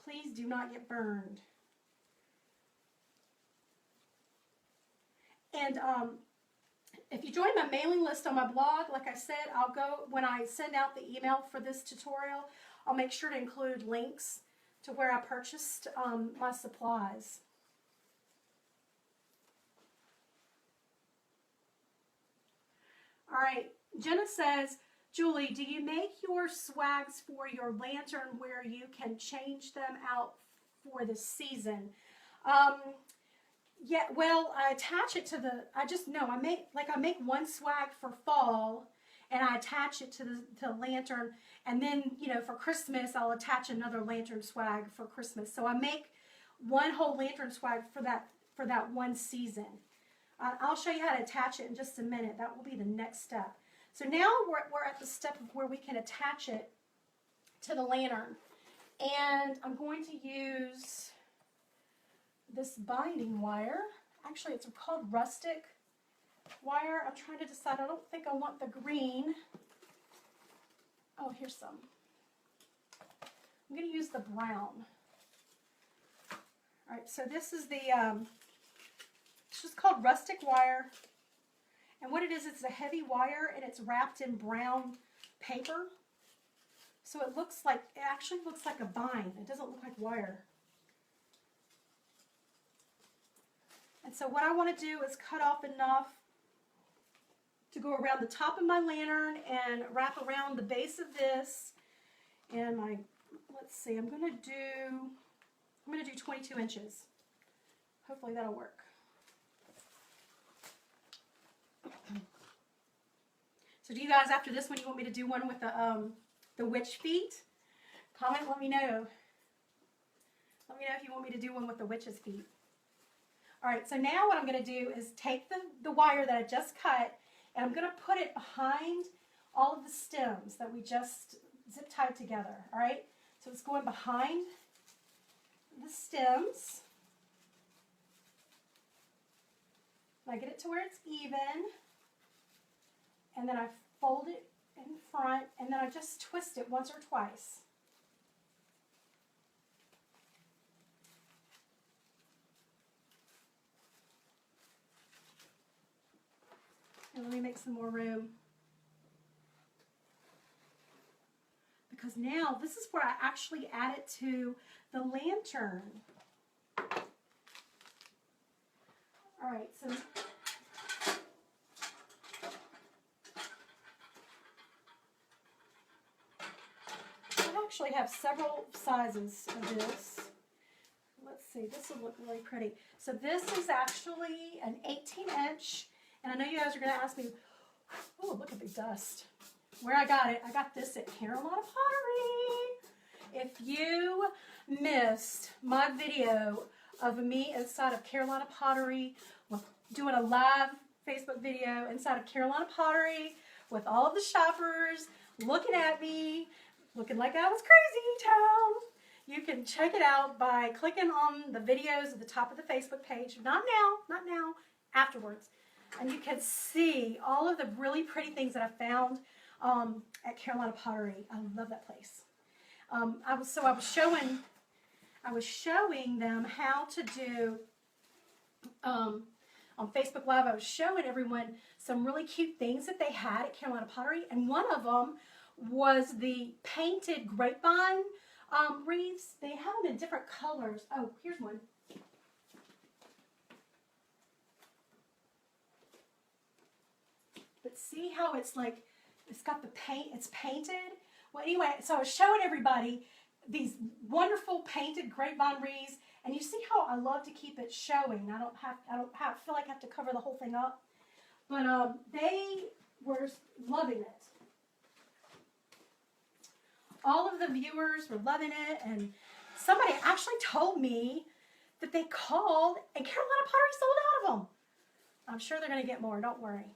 Please do not get burned. And if you join my mailing list on my blog, like I said, I'll go, when I send out the email for this tutorial, I'll make sure to include links to where I purchased my supplies. All right, Jenna says, Julie, do you make your swags for your lantern where you can change them out for the season? Yeah, well, I attach it to I make one swag for fall, and I attach it to the lantern, and then, for Christmas, I'll attach another lantern swag for Christmas. So I make one whole lantern swag for that one season. I'll show you how to attach it in just a minute. That will be the next step. So now we're at the step of where we can attach it to the lantern. And I'm going to use this binding wire. Actually, it's called rustic wire. I'm trying to decide. I don't think I want the green. Oh, here's some. I'm going to use the brown. All right, so this is it's just called rustic wire. And what it is, it's a heavy wire, and it's wrapped in brown paper. So it actually looks like a bind. It doesn't look like wire. And so what I want to do is cut off enough to go around the top of my lantern and wrap around the base of this. And let's see, I'm going to do 22 inches. Hopefully that'll work. So do you guys, after this one, you want me to do one with the witch feet? Comment, let me know. Let me know if you want me to do one with the witch's feet. All right, so now what I'm going to do is take the wire that I just cut, and I'm going to put it behind all of the stems that we just zip tied together, all right? So it's going behind the stems. And I get it to where it's even, and then I fold it in front, and then I just twist it once or twice. And let me make some more room. Because now this is where I actually add it to the lantern. All right, so I actually have several sizes of this. Let's see, this will look really pretty. So this is actually an 18-inch, and I know you guys are going to ask me, oh, look at the dust. Where I got it, I got this at Carolina Pottery. If you missed my video of me inside of Carolina Pottery, doing a live Facebook video inside of Carolina Pottery with all of the shoppers looking at me, looking like I was crazy town. You can check it out by clicking on the videos at the top of the Facebook page. Not now, afterwards. And you can see all of the really pretty things that I found at Carolina Pottery. I love that place. I was showing them how to do on Facebook Live. I was showing everyone some really cute things that they had at Carolina Pottery, and one of them was the painted grapevine wreaths. They have them in different colors. Oh, here's one. But see how it's like, it's got the paint, it's painted? Well, anyway, so I was showing everybody these wonderful painted grapevine wreaths, and you see how I love to keep it showing. I don't feel like I have to cover the whole thing up. But they were loving it. All of the viewers were loving it, and somebody actually told me that they called and Carolina Pottery sold out of them. I'm sure they're going to get more, don't worry.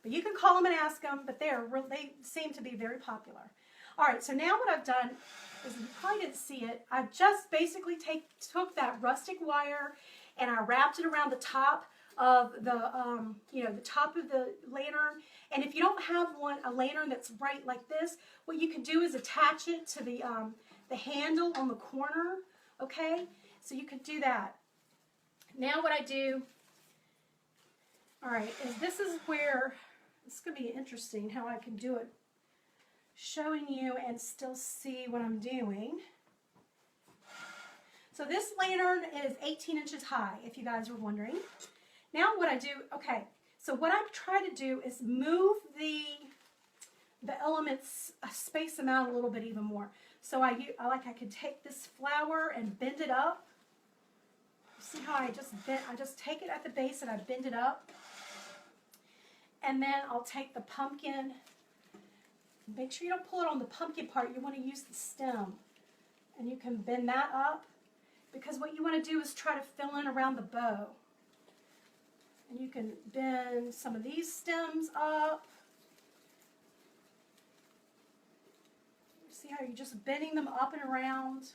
But you can call them and ask them, but they seem to be very popular. All right, so now what I've done is, you probably didn't see it, I just basically took that rustic wire and I wrapped it around the top of the, the top of the lantern. And if you don't have a lantern that's right like this, what you can do is attach it to the handle on the corner, okay? So you can do that. Now what I do, all right, is this is where, it's going to be interesting how I can do it, showing you and still see what I'm doing. So this lantern is 18 inches high, if you guys were wondering. Now what I do, okay, so what I try to do is move the elements, space them out a little bit even more. So I can take this flower and bend it up. See how I just take it at the base and I bend it up. And then I'll take the pumpkin. Make sure you don't pull it on the pumpkin part. You want to use the stem. And you can bend that up, because what you want to do is try to fill in around the bow. And you can bend some of these stems up. See how you're just bending them up and around.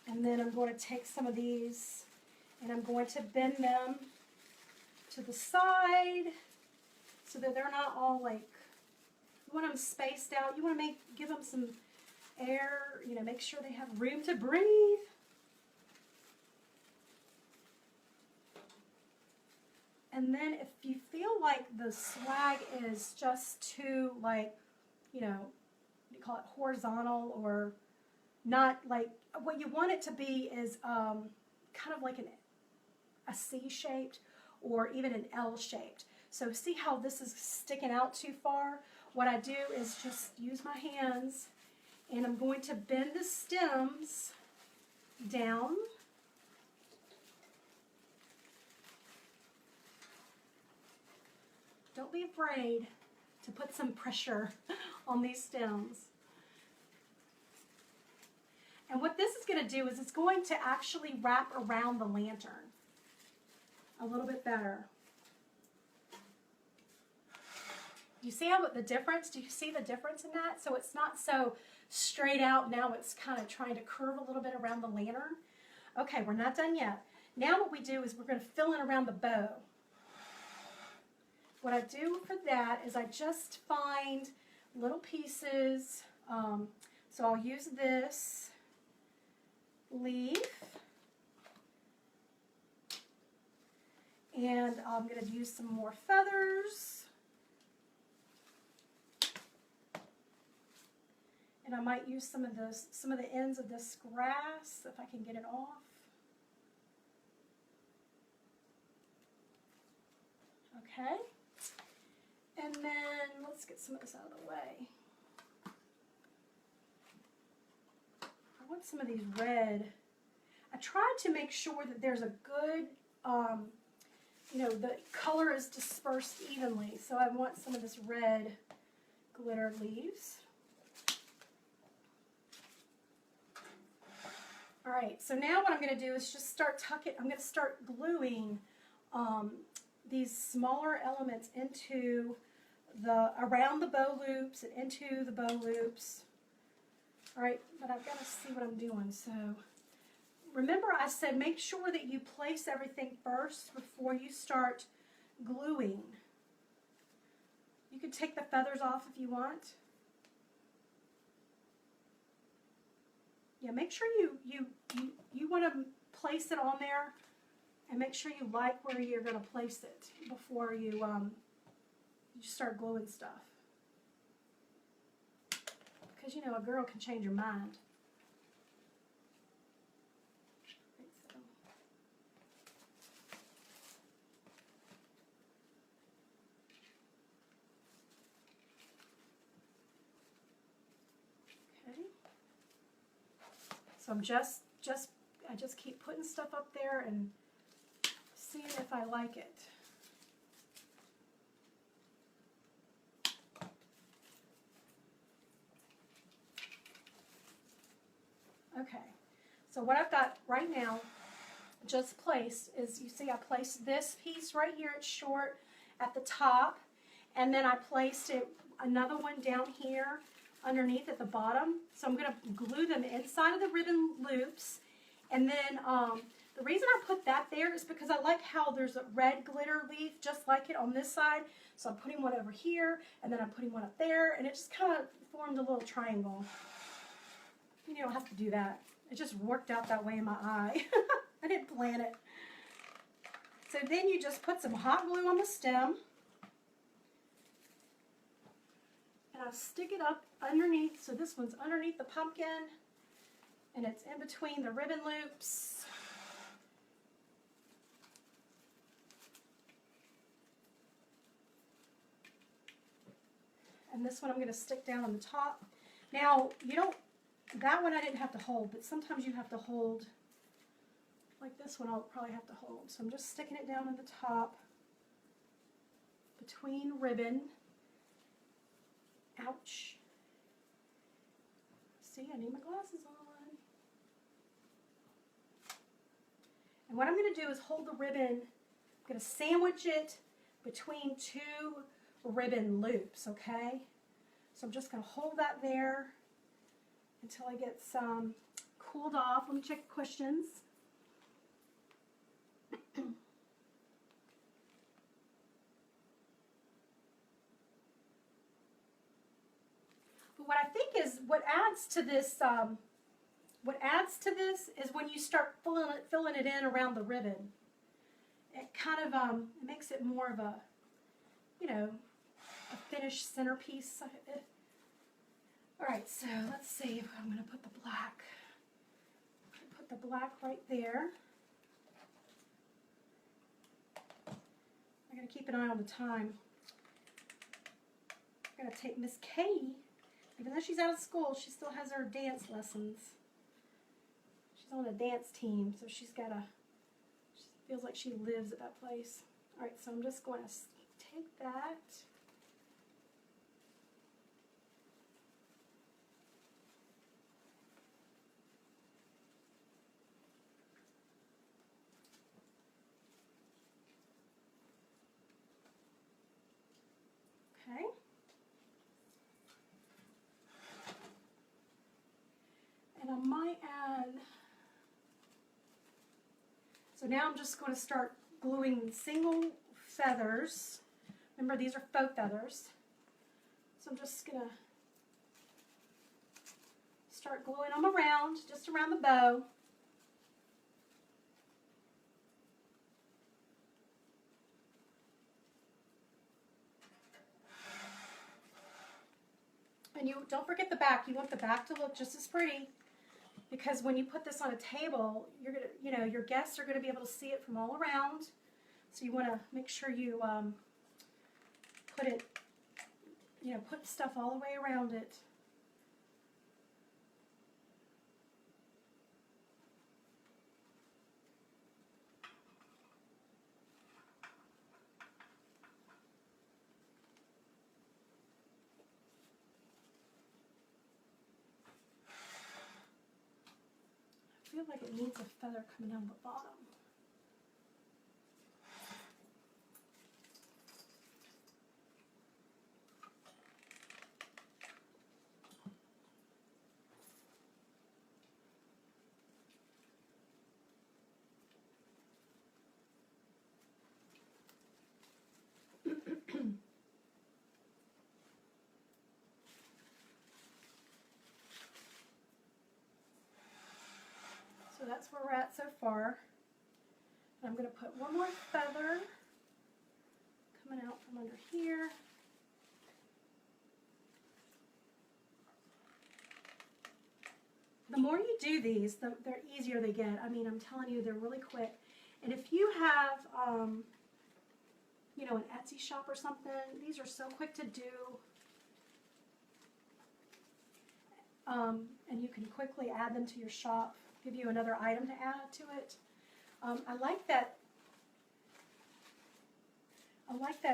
And then I'm going to take some of these and I'm going to bend them to the side so that they're not all like, you want them spaced out. You want to give them some air, make sure they have room to breathe. And then if you feel like the swag is just too, like, what do you call it, horizontal, or not, like, what you want it to be is kind of like a C-shaped or even an L-shaped. So see how this is sticking out too far? What I do is just use my hands and I'm going to bend the stems down. Don't be afraid to put some pressure on these stems. And what this is going to do is it's going to actually wrap around the lantern a little bit better. Do you see the difference? Do you see the difference in that? So it's not so straight out. Now it's kind of trying to curve a little bit around the lantern. Okay, we're not done yet. Now what we do is we're going to fill in around the bow. What I do for that is I just find little pieces. So I'll use this leaf, and I'm going to use some more feathers, and I might use some of the ends of this grass if I can get it off. Okay, and then let's get some of this out of the way. I want some of these red. I tried to make sure that there's a good, the color is dispersed evenly. So I want some of this red glitter leaves. All right, so now what I'm going to do is just start tucking. I'm going to start gluing these smaller elements around the bow loops and into the bow loops. All right, but I've got to see what I'm doing. So remember I said make sure that you place everything first before you start gluing. You can take the feathers off if you want. Yeah, make sure you want to place it on there, and make sure you like where you're going to place it before you start gluing stuff. Because you know a girl can change her mind. So I just keep putting stuff up there and seeing if I like it. Okay, so what I've got right now just placed is, you see I placed this piece right here, it's short at the top, and then I placed another one down here underneath at the bottom. So I'm going to glue them inside of the ribbon loops. And then the reason I put that there is because I like how there's a red glitter leaf just like it on this side. So I'm putting one over here, and then I'm putting one up there, and it just kind of formed a little triangle. You don't have to do that. It just worked out that way in my eye. I didn't plan it. So then you just put some hot glue on the stem. And I stick it up underneath, so this one's underneath the pumpkin, and it's in between the ribbon loops. And this one I'm going to stick down on the top. Now, that one I didn't have to hold, but sometimes you have to hold, like this one I'll probably have to hold. So I'm just sticking it down at the top between ribbon. Ouch. See, I need my glasses on. And what I'm going to do is hold the ribbon, I'm going to sandwich it between two ribbon loops, okay? So I'm just going to hold that there until I get some cooled off. Let me check questions. But what I think is what adds to this is when you start filling it in around the ribbon. It kind of it makes it more of a, a finished centerpiece. All right, so let's see if I'm going to put the black. Put the black right there. I got to keep an eye on the time. I got to take Miss Katie. Even though she's out of school, she still has her dance lessons. She's on a dance team, so she feels like she lives at that place. All right, so I'm just going to take that. Okay. And I might add, so now I'm just going to start gluing single feathers. Remember, these are faux feathers. So I'm just going to start gluing them around, just around the bow. And you don't forget the back. You want the back to look just as pretty, because when you put this on a table, you're gonna, your guests are gonna be able to see it from all around. So you want to make sure you put it, put stuff all the way around it. I feel like it needs a feather coming down the bottom. that's where we're at so far. And I'm going to put one more feather coming out from under here. The more you do these, the easier they get. I mean, I'm telling you, they're really quick. And if you have, you know, an Etsy shop or something, these are so quick to do. And you can quickly add them to your shop, give you another item to add to it. I like that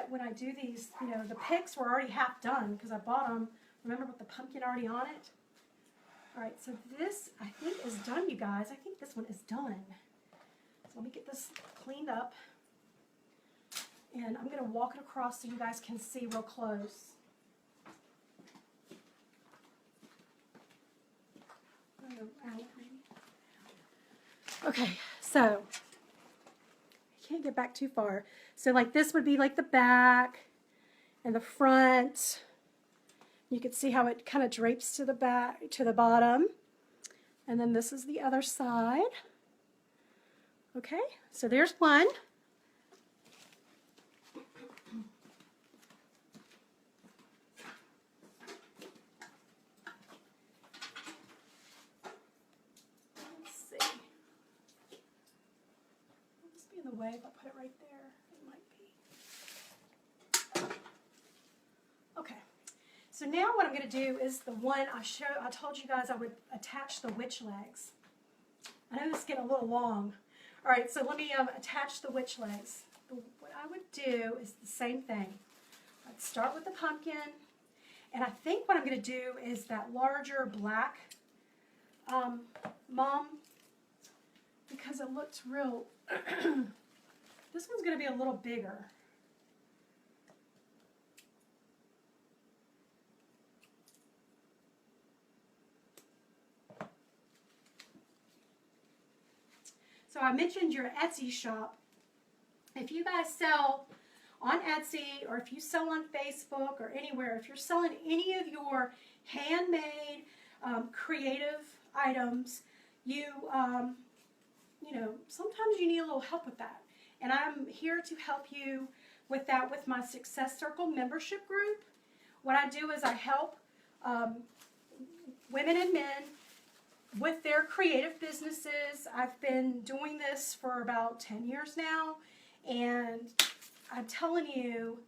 when I do these, you know, the picks were already half done because I bought them, remember, with the pumpkin already on it? All right, so this, I think, is done, you guys. I think this one is done. So let me get this cleaned up. And I'm going to walk it across so you guys can see real close. Okay, so I can't get back too far. So like this would be like the back and the front. You can see how it kind of drapes to the back, to the bottom. And then this is the other side. Okay, so there's one. Let's see. Will this be in the way if I put it right there? It might be. Okay. So now what I'm going to do is the one I told you guys I would attach the witch legs. I know this is getting a little long. All right, so let me attach the witch legs. What I would do is the same thing. I'd start with the pumpkin, and I think what I'm going to do is that larger black mom, because it looks real, this one's going to be a little bigger. So I mentioned your Etsy shop. If you guys sell on Etsy or if you sell on Facebook or anywhere, if you're selling any of your handmade creative items, you know, sometimes you need a little help with that. And I'm here to help you with that with my Success Circle membership group. What I do is I help women and men with their creative businesses. I've been doing this for about 10 years now, and I'm telling you,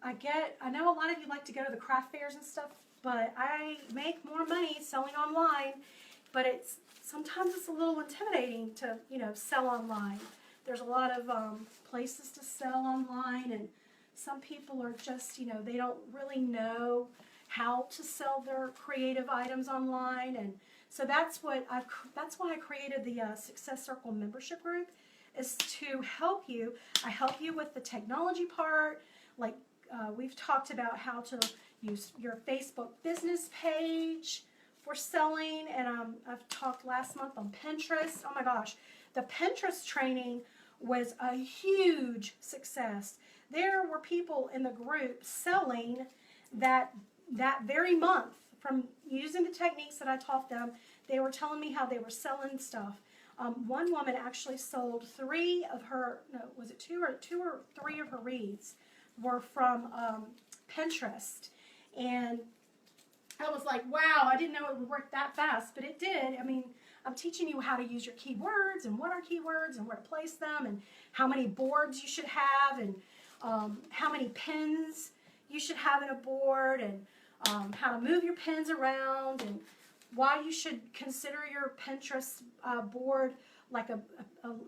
I know a lot of you like to go to the craft fairs and stuff, but I make more money selling online, but sometimes it's a little intimidating to, you know, sell online. There's a lot of places to sell online, and some people are just, you know, they don't really know how to sell their creative items online, and so that's why I created the Success Circle membership group, is to help you. I help you with the technology part, like we've talked about how to use your Facebook business page for selling, and I've talked last month on Pinterest. Oh my gosh, the Pinterest training was a huge success. There were people in the group selling that very month from using the techniques that I taught them. They were telling me how they were selling stuff. One woman actually sold two or three of her wreaths were from Pinterest. And I was like, wow, I didn't know it would work that fast, but it did. I mean, I'm teaching you how to use your keywords and what are keywords and where to place them and how many boards you should have and how many pins you should have in a board and how to move your pins around and why you should consider your Pinterest board like a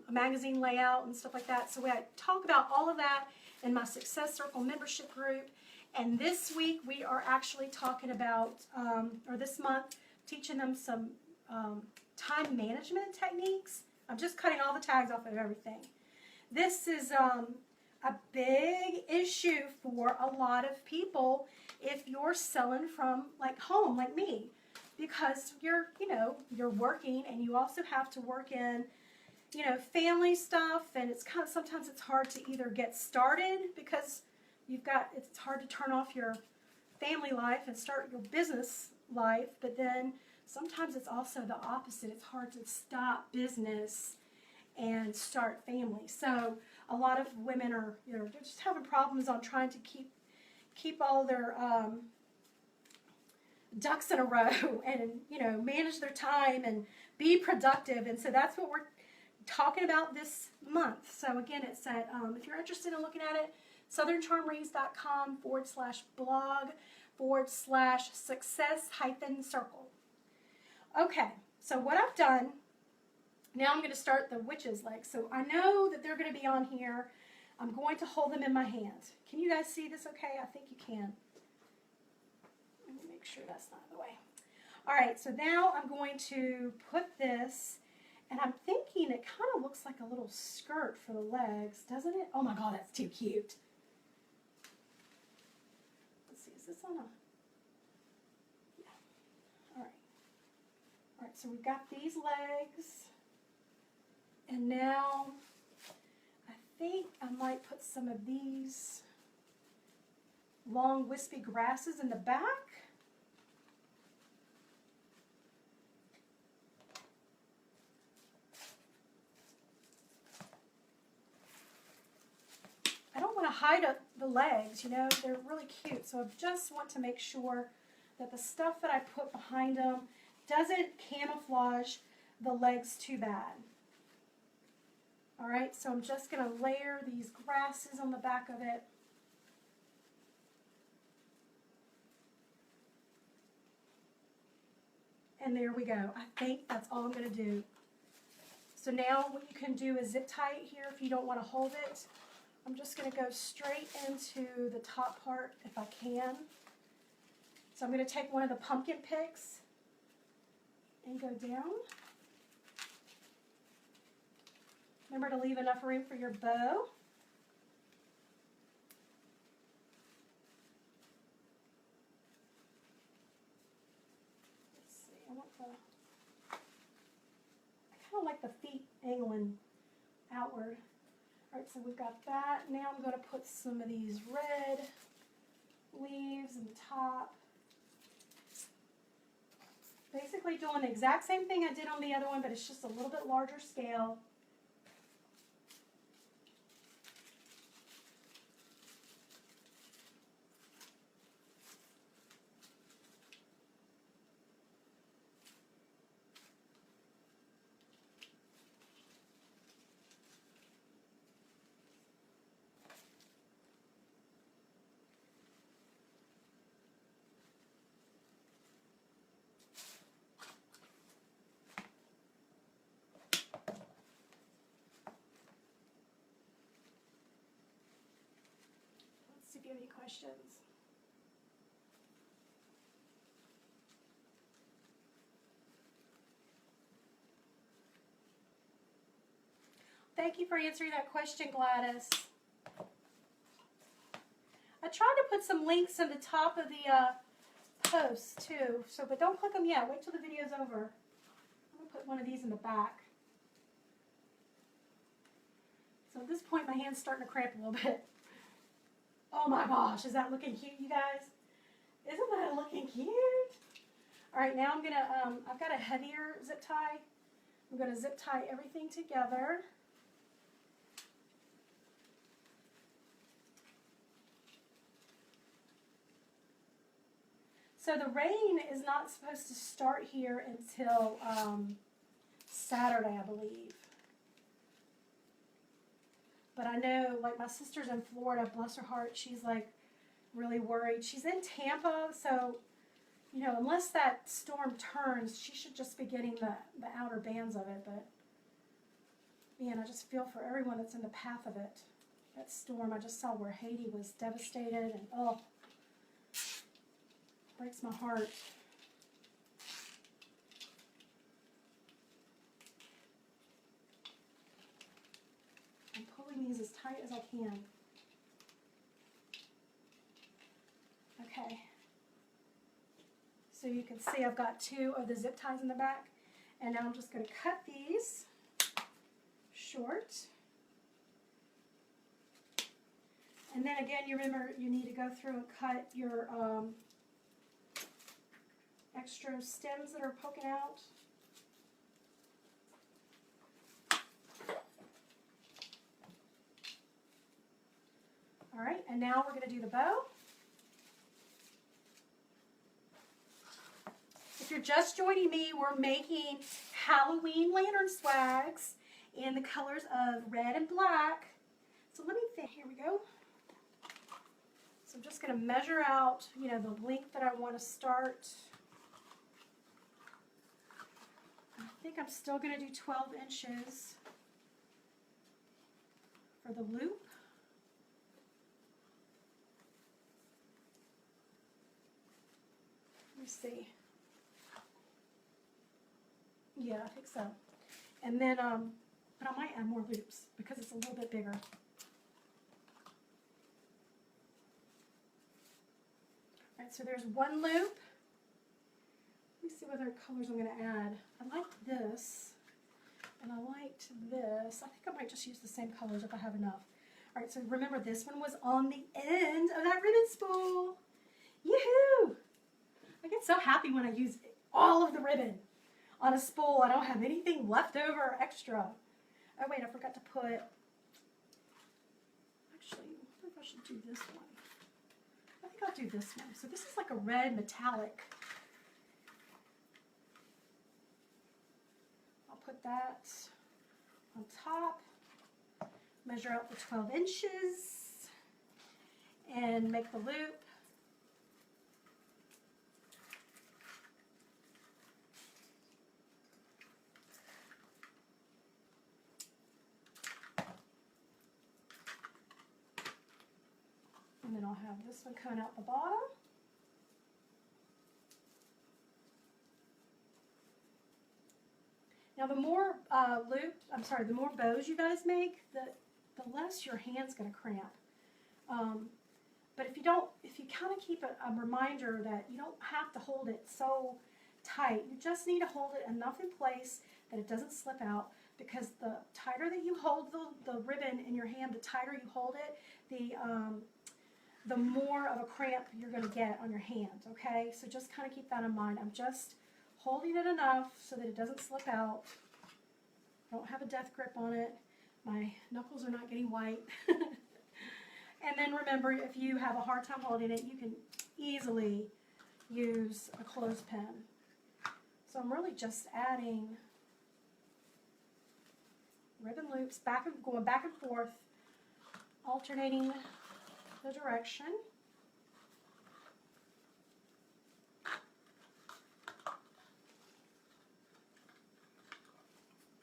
magazine layout and stuff like that. So I talk about all of that in my Success Circle membership group. And this week we are actually talking about, or this month, teaching them some time management techniques. I'm just cutting all the tags off of everything. This is a big issue for a lot of people if you're selling from like home, like me, because you're working and you also have to work in, family stuff, and it's sometimes it's hard to either get started because it's hard to turn off your family life and start your business life, but then sometimes it's also the opposite. It's hard to stop business and start family. So a lot of women are, they're just having problems on trying to keep all their ducks in a row and, manage their time and be productive. And so that's what we're talking about this month. So again, it's at, if you're interested in looking at it, southerncharmrings.com/blog/success-circle. Okay, so what I've done, now I'm going to start the witch's legs. So I know that they're going to be on here. I'm going to hold them in my hand. Can you guys see this okay? I think you can. Let me make sure that's not in the way. All right, so now I'm going to put this, and I'm thinking it kind of looks like a little skirt for the legs, doesn't it? Oh my God, that's too cute. Let's see, is this on a, yeah, all right. All right, so we've got these legs, and now I think I might put some of these long wispy grasses in the back. I don't want to hide the legs, they're really cute. So I just want to make sure that the stuff that I put behind them doesn't camouflage the legs too bad. All right, so I'm just going to layer these grasses on the back of it. And there we go. I think that's all I'm going to do. So now what you can do is zip tie it here if you don't want to hold it. I'm just going to go straight into the top part if I can. So I'm going to take one of the pumpkin picks and go down. Remember to leave enough room for your bow. Let's see, I kind of like the feet angling outward. All right, so we've got that. Now I'm going to put some of these red leaves in the top. Basically doing the exact same thing I did on the other one, but it's just a little bit larger scale. Let's see if you have any questions. Thank you for answering that question, Gladys. I tried to put some links in the top of the post too, but don't click them yet. Wait till the video's over. I'm going to put one of these in the back. So at this point, my hand's starting to cramp a little bit. Oh my gosh, is that looking cute, you guys? Isn't that looking cute? All right, now I'm going to, I've got a heavier zip tie. I'm going to zip tie everything together. So the rain is not supposed to start here until Saturday, I believe. But I know, like, my sister's in Florida, bless her heart, she's, like, really worried. She's in Tampa, so, unless that storm turns, she should just be getting the outer bands of it. But, man, I just feel for everyone that's in the path of it. That storm, I just saw where Haiti was devastated, and, oh, breaks my heart. I'm pulling these as tight as I can. Okay. So you can see I've got 2 of the zip ties in the back. And now I'm just going to cut these short. And then again, you remember you need to go through and cut your extra stems that are poking out. All right, and now we're going to do the bow. If you're just joining me, we're making Halloween lantern swags in the colors of red and black. So let me think, here we go. So I'm just going to measure out, you know, the length that I want to start. I think I'm still going to do 12 inches for the loop. Let me see. Yeah, I think so. And then, but I might add more loops because it's a little bit bigger. All right, so there's one loop. Let me see what other colors I'm going to add. I liked this, and I liked this. I think I might just use the same colors if I have enough. All right, so remember this one was on the end of that ribbon spool. Yoo-hoo! I get so happy when I use all of the ribbon on a spool. I don't have anything left over or extra. Oh wait, I forgot to put, actually, I wonder if I should do this one. I think I'll do this one. So this is like a red metallic. I'll put that on top, measure out the 12 inches, and make the loop. And then I'll have this one coming out the bottom. Now the more the more bows you guys make, the less your hand's going to cramp. But if you kind of keep a reminder that you don't have to hold it so tight, you just need to hold it enough in place that it doesn't slip out, because the tighter that you hold the ribbon in your hand, the tighter you hold it, the more of a cramp you're going to get on your hand, okay? So just kind of keep that in mind. I'm just holding it enough so that it doesn't slip out. I don't have a death grip on it. My knuckles are not getting white. And then remember, if you have a hard time holding it, you can easily use a clothespin. So I'm really just adding ribbon loops, going back and forth, alternating the direction.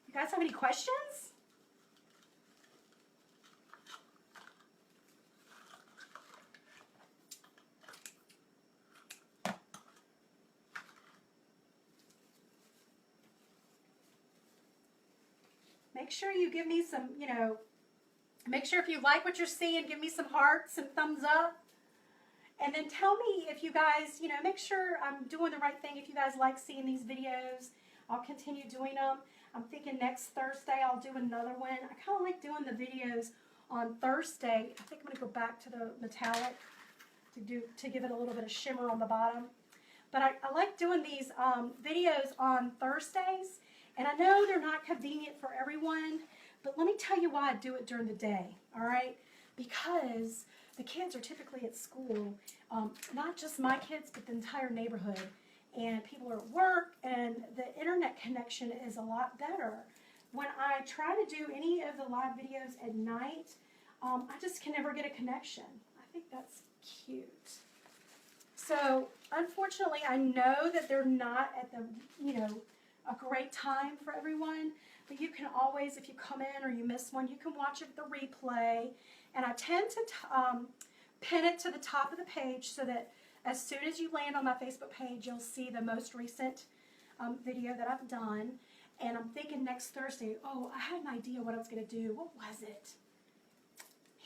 You guys have any questions? Make sure you give me some, make sure if you like what you're seeing, give me some hearts and thumbs up. And then tell me if you guys, make sure I'm doing the right thing. If you guys like seeing these videos, I'll continue doing them. I'm thinking next Thursday I'll do another one. I kind of like doing the videos on Thursday. I think I'm going to go back to the metallic to give it a little bit of shimmer on the bottom. But I like doing these videos on Thursdays. And I know they're not convenient for everyone, but let me tell you why I do it during the day, all right? Because the kids are typically at school, not just my kids, but the entire neighborhood. And people are at work, and the internet connection is a lot better. When I try to do any of the live videos at night, I just can never get a connection. I think that's cute. So, unfortunately, I know that they're not at the, a great time for everyone, but you can always, if you come in or you miss one, you can watch it the replay. And I tend to pin it to the top of the page so that as soon as you land on my Facebook page, you'll see the most recent video that I've done. And I'm thinking next Thursday, oh, I had an idea what I was going to do. What was it?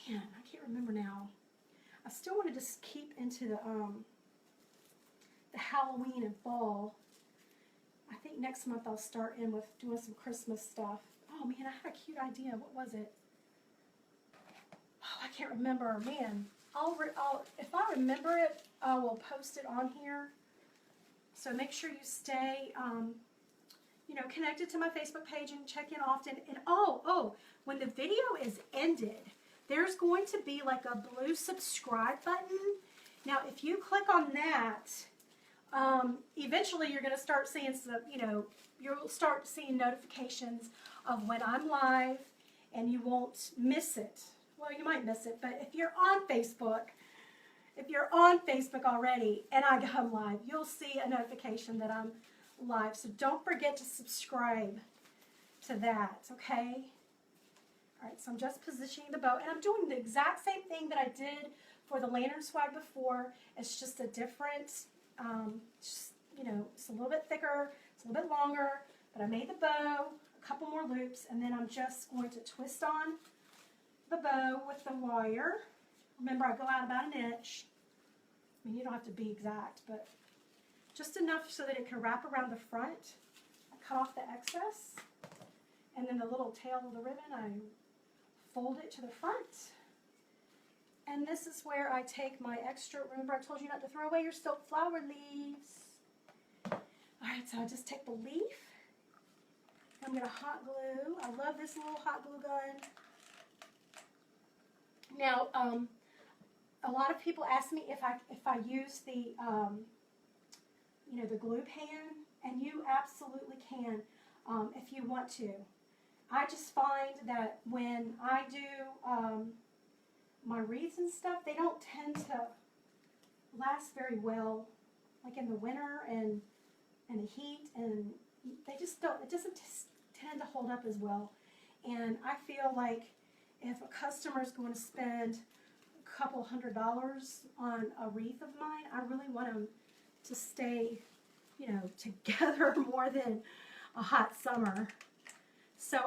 Man, I can't remember now. I still want to just keep into the Halloween and fall. I think next month I'll start in with doing some Christmas stuff. Oh man, I had a cute idea. What was it? Oh, I can't remember. Man, if I remember it, I will post it on here. So make sure you stay, you know, connected to my Facebook page and check in often. And when the video is ended, there's going to be like a blue subscribe button. Now, if you click on that, eventually you're going to start seeing some, you know, you'll start seeing notifications of when I'm live, and you won't miss it. Well, you might miss it, but if you're on Facebook, already and I come live, you'll see a notification that I'm live. So don't forget to subscribe to that, okay? All right, so I'm just positioning the bow, and I'm doing the exact same thing that I did for the lantern swag before. It's just a different, you know, it's a little bit thicker, it's a little bit longer, but I made the bow, a couple more loops, and then I'm just going to twist on the bow with the wire. Remember, I go out about an inch. I mean, you don't have to be exact, but just enough so that it can wrap around the front. I cut off the excess, and then the little tail of the ribbon, I fold it to the front. And this is where I take my extra, remember I told you not to throw away your silk flower leaves. All right, so I just take the leaf. I'm going to hot glue. I love this little hot glue gun. Now, a lot of people ask me if I use the, you know, the glue pan, and you absolutely can if you want to. I just find that when I do my wreaths and stuff, they don't tend to last very well, like in the winter and the heat, and they just don't. It doesn't tend to hold up as well. And I feel like if a customer is going to spend a couple $100 on a wreath of mine, I really want them to stay, you know, together more than a hot summer. So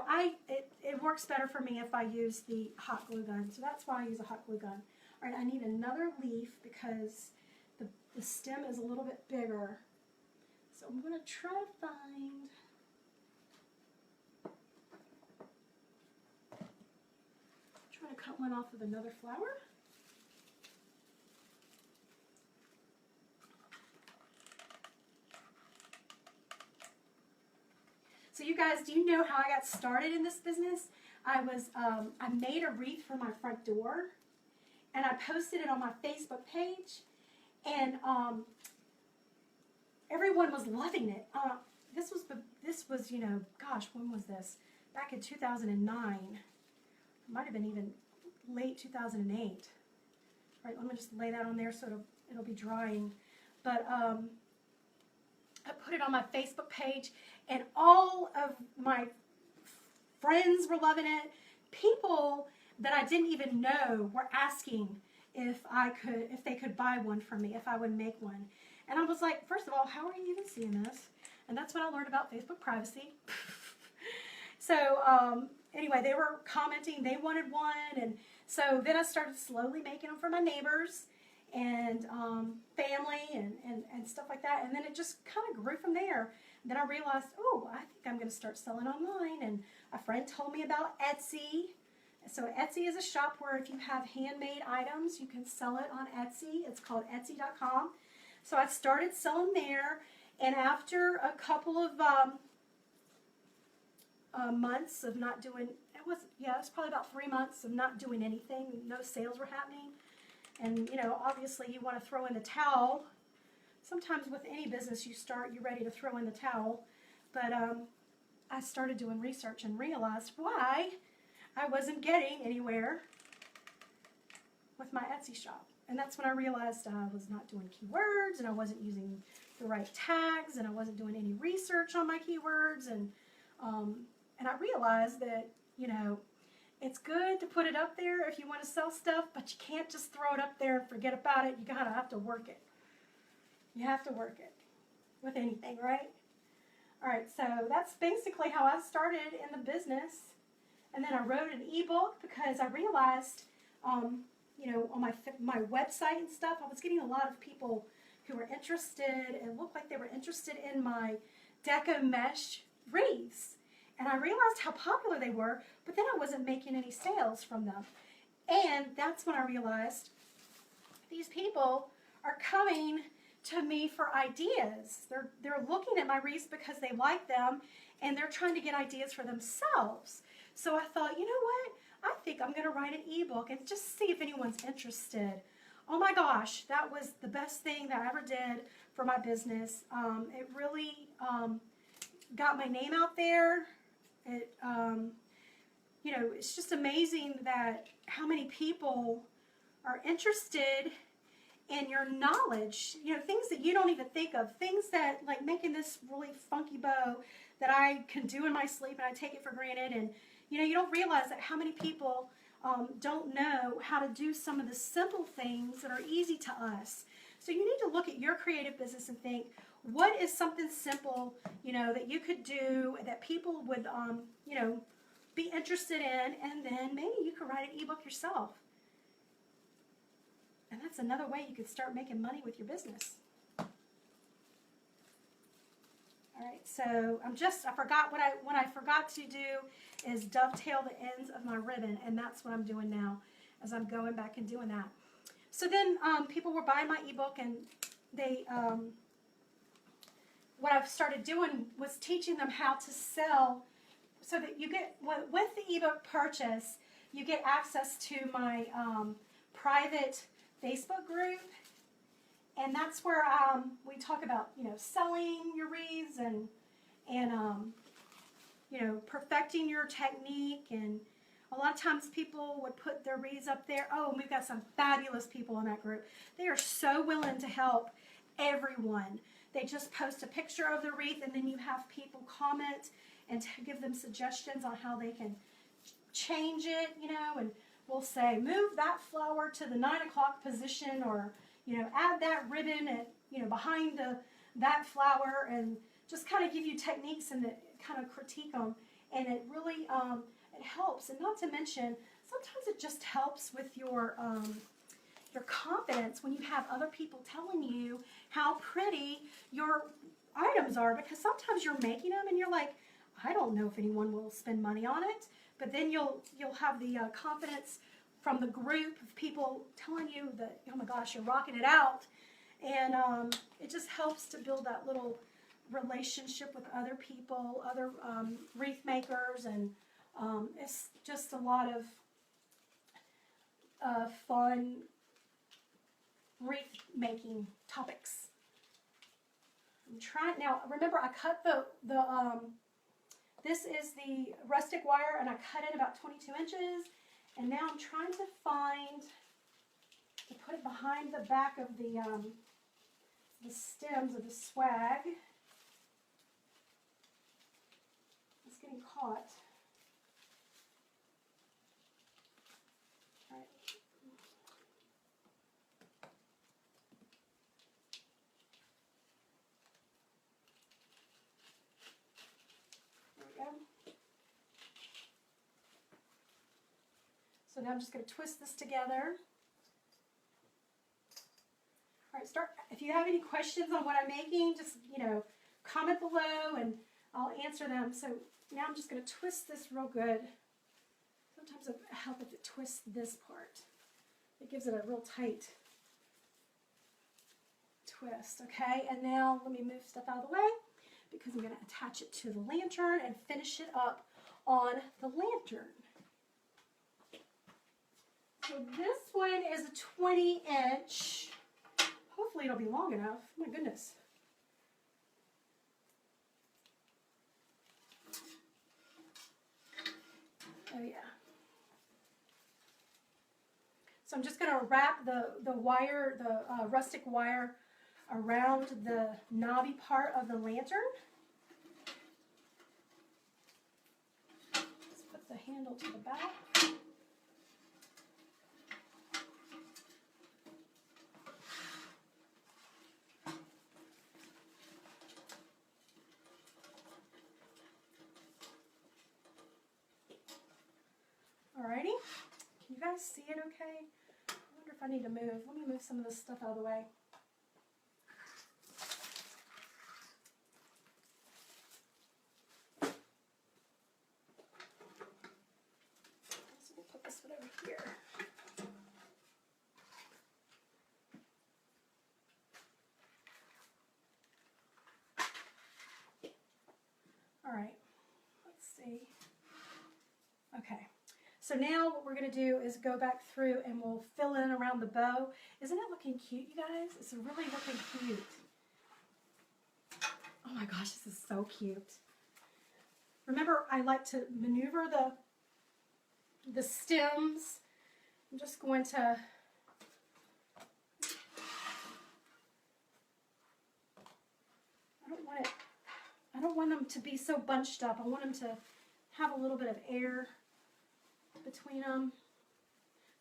it works better for me if I use the hot glue gun. So that's why I use a hot glue gun. All right, I need another leaf because the stem is a little bit bigger. So I'm going to try to find... Trying to cut one off of another flower. So you guys, do you know how I got started in this business? I made a wreath for my front door, and I posted it on my Facebook page, and everyone was loving it. This was, you know, gosh, when was this? Back in 2009. It might have been even late 2008. All right, let me just lay that on there so it'll be drying. But I put it on my Facebook page, and all of my friends were loving it. People that I didn't even know were asking if they could buy one from me, if I would make one. And I was like, first of all, how are you even seeing this? And that's when I learned about Facebook privacy. So anyway, they were commenting, they wanted one, and so then I started slowly making them for my neighbors and family and stuff like that, and then it just kind of grew from there. And then I realized, oh, I think I'm going to start selling online, and a friend told me about Etsy. So Etsy is a shop where if you have handmade items, you can sell it on Etsy. It's called Etsy.com. So I started selling there, and after a couple of months of not doing, it was probably about 3 months of not doing anything. No sales were happening. And, you know, obviously you want to throw in the towel. Sometimes with any business you start, you're ready to throw in the towel. But I started doing research and realized why I wasn't getting anywhere with my Etsy shop. And that's when I realized I was not doing keywords, and I wasn't using the right tags, and I wasn't doing any research on my keywords, and I realized that, you know, it's good to put it up there if you want to sell stuff, but you can't just throw it up there and forget about it. You gotta have to work it. You have to work it with anything, right? All right, so that's basically how I started in the business. And then I wrote an ebook because I realized, you know, on my website and stuff, I was getting a lot of people who were interested. It looked like they were interested in my Deco Mesh wreaths. And I realized how popular they were, but then I wasn't making any sales from them. And that's when I realized these people are coming to me for ideas. They're looking at my wreaths because they like them, and they're trying to get ideas for themselves. So I thought, you know what? I think I'm going to write an ebook and just see if anyone's interested. Oh my gosh, that was the best thing that I ever did for my business. It really got my name out there. It, you know, it's just amazing that how many people are interested in your knowledge, you know, things that you don't even think of, things that, like making this really funky bow that I can do in my sleep and I take it for granted. And, you know, you don't realize that how many people don't know how to do some of the simple things that are easy to us. So you need to look at your creative business and think, what is something simple, you know, that you could do that people would, you know, be interested in, and then maybe you could write an ebook yourself. And that's another way you could start making money with your business. All right, so I forgot what I forgot to do is dovetail the ends of my ribbon, and that's what I'm doing now as I'm going back and doing that. So then people were buying my ebook, and they, what I've started doing was teaching them how to sell, so that you get, with the ebook purchase, you get access to my private Facebook group, and that's where we talk about, you know, selling your wreaths and you know, perfecting your technique. And a lot of times people would put their wreaths up there. Oh, and we've got some fabulous people in that group. They are so willing to help everyone. They just post a picture of the wreath, and then you have people comment and to give them suggestions on how they can change it, you know, and we'll say, move that flower to the 9 o'clock position, or, you know, add that ribbon at, you know, behind that flower, and just kind of give you techniques and kind of critique them. And it really, it helps. And not to mention, sometimes it just helps with your confidence when you have other people telling you how pretty your items are, because sometimes you're making them and you're like, I don't know if anyone will spend money on it. But then you'll have the confidence from the group of people telling you that, oh my gosh, you're rocking it out. And it just helps to build that little relationship with other people, other wreath makers, and it's just a lot of fun wreath making topics. I'm trying now. Remember, I cut this is the rustic wire, and I cut it about 22 inches. And now I'm trying to put it behind the back of the stems of the swag. It's getting caught. All right. So now I'm just going to twist this together. All right, if you have any questions on what I'm making, just, you know, comment below and I'll answer them. So now I'm just going to twist this real good. Sometimes it helps if it twists this part. It gives it a real tight twist, okay? And now let me move stuff out of the way because I'm going to attach it to the lantern and finish it up on the lantern. So this one is a 20-inch. Hopefully it'll be long enough. My goodness. Oh yeah. So I'm just going to wrap the wire, the rustic wire, around the knobby part of the lantern. Let's put the handle to the back. Alrighty, can you guys see it okay? I wonder if I need to move. Let me move some of this stuff out of the way. So we'll put this one over here. Okay. So now what we're going to do is go back through and we'll fill in around the bow. Isn't it looking cute, you guys? It's really looking cute. Oh my gosh, this is so cute. Remember, I like to maneuver the stems. I'm just going to I don't want them to be so bunched up. I want them to have a little bit of air between them.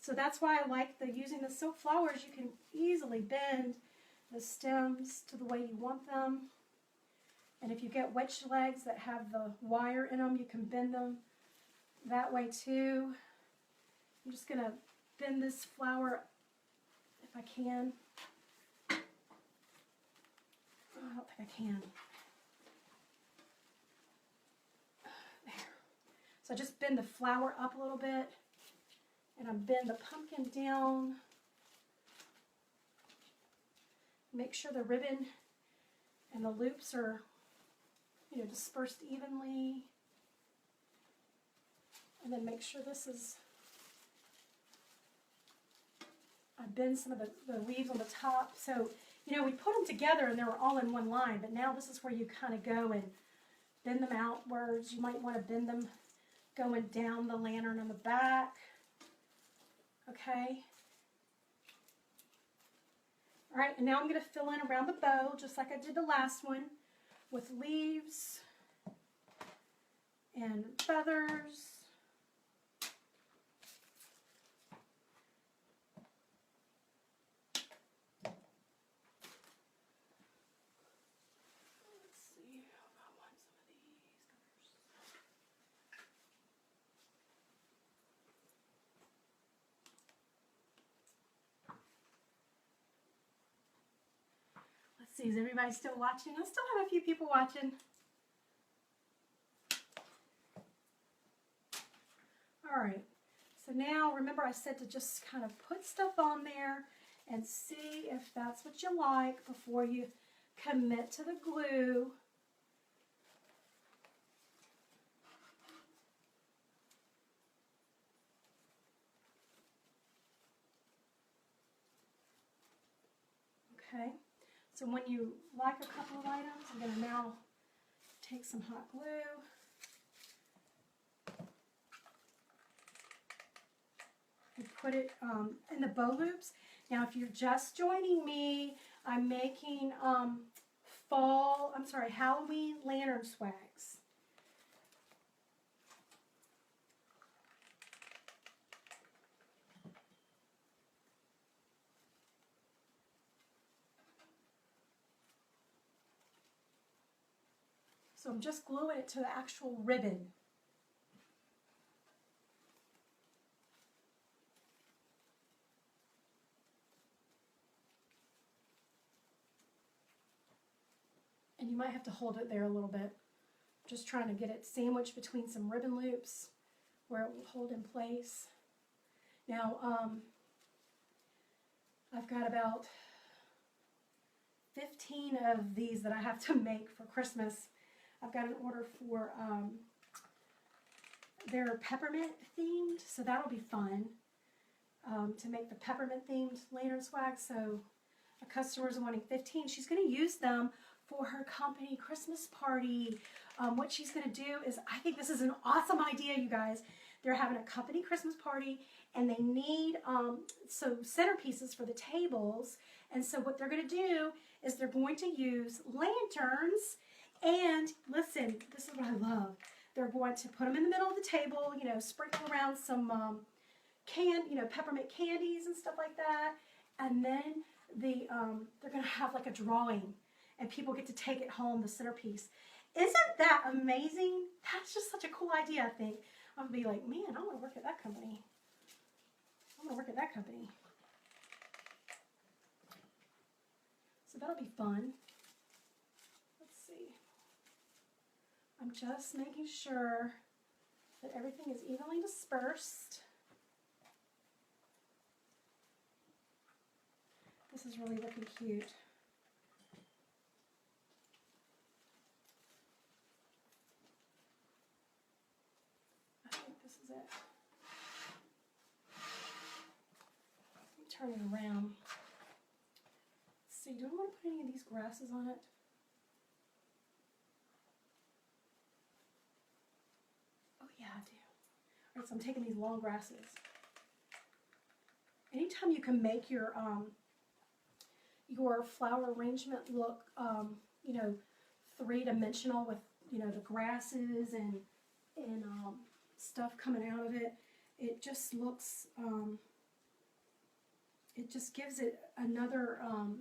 So that's why I like using the silk flowers. You can easily bend the stems to the way you want them. And if you get witch legs that have the wire in them, you can bend them that way too. I'm just going to bend this flower if I can. Oh, I don't think I can. There. So I just bend the flower up a little bit, and I bend the pumpkin down. Make sure the ribbon and the loops are, dispersed evenly. And then make sure this is, I bend some of the leaves on the top. So, we put them together and they were all in one line, but now this is where you kind of go and bend them outwards. You might want to bend them going down the lantern on the back. Okay. All right, and now I'm going to fill in around the bow, just like I did the last one, with leaves and feathers. Let's see, is everybody still watching? I still have a few people watching. All right, so now remember I said to just kind of put stuff on there and see if that's what you like before you commit to the glue. Okay, so when you like a couple of items, I'm going to now take some hot glue. And put it in the bow loops. Now, if you're just joining me, I'm making Halloween lantern swags. So I'm just gluing it to the actual ribbon. And you might have to hold it there a little bit. Just trying to get it sandwiched between some ribbon loops where it will hold in place. Now, I've got about 15 of these that I have to make for Christmas. I've got an order for, they're peppermint themed, so that'll be fun to make the peppermint themed lantern swag. So a customer's wanting 15. She's going to use them for her company Christmas party. What she's going to do is, I think this is an awesome idea, you guys. They're having a company Christmas party, and they need some centerpieces for the tables. And so what they're going to do is they're going to use lanterns. And listen, this is what I love. They're going to put them in the middle of the table, sprinkle around some peppermint candies and stuff like that. And then they're going to have like a drawing, and people get to take it home, the centerpiece. Isn't that amazing? That's just such a cool idea, I think. I'm going to be like, man, I want to work at that company. I want to work at that company. So that'll be fun. Let's see. I'm just making sure that everything is evenly dispersed. This is really looking cute. I think this is it. turn it around. Let's see, do I want to put any of these grasses on it? Oh yeah, I do. All right, so I'm taking these long grasses. Anytime you can make your flower arrangement look, you know, three-dimensional with, you know, the grasses and stuff coming out of it, it just looks, it just gives it another,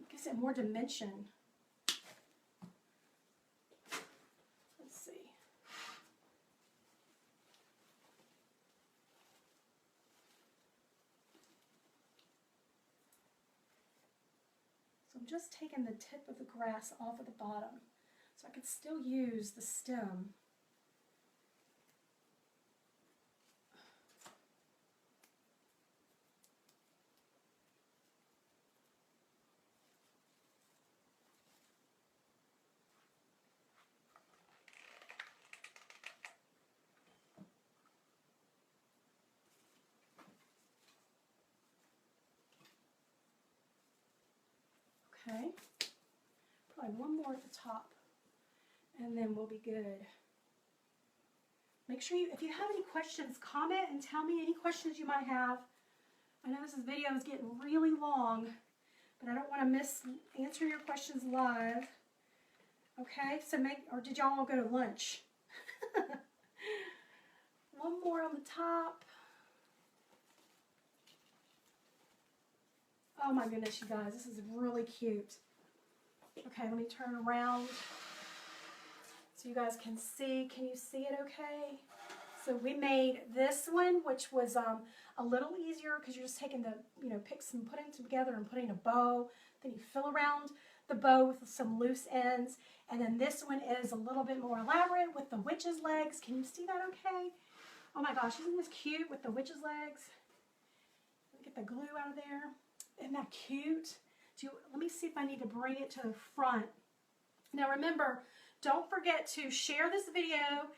gives it more dimension. Let's see. So I'm just taking the tip of the grass off of the bottom so I could still use the stem. Okay, probably one more at the top, and then we'll be good. Make sure you, if you have any questions, comment and tell me any questions you might have. I know this video is getting really long, but I don't want to miss answering your questions live. Okay, so or did y'all all go to lunch? One more on the top. Oh my goodness, you guys, this is really cute. Okay, let me turn around so you guys can see. Can you see it okay? So we made this one, which was a little easier because you're just taking the, you know, picks and putting them together and putting a bow. Then you fill around the bow with some loose ends. And then this one is a little bit more elaborate with the witch's legs. Can you see that okay? Oh my gosh, isn't this cute with the witch's legs? Let me get the glue out of there. Isn't that cute? Let me see if I need to bring it to the front. Now remember, don't forget to share this video.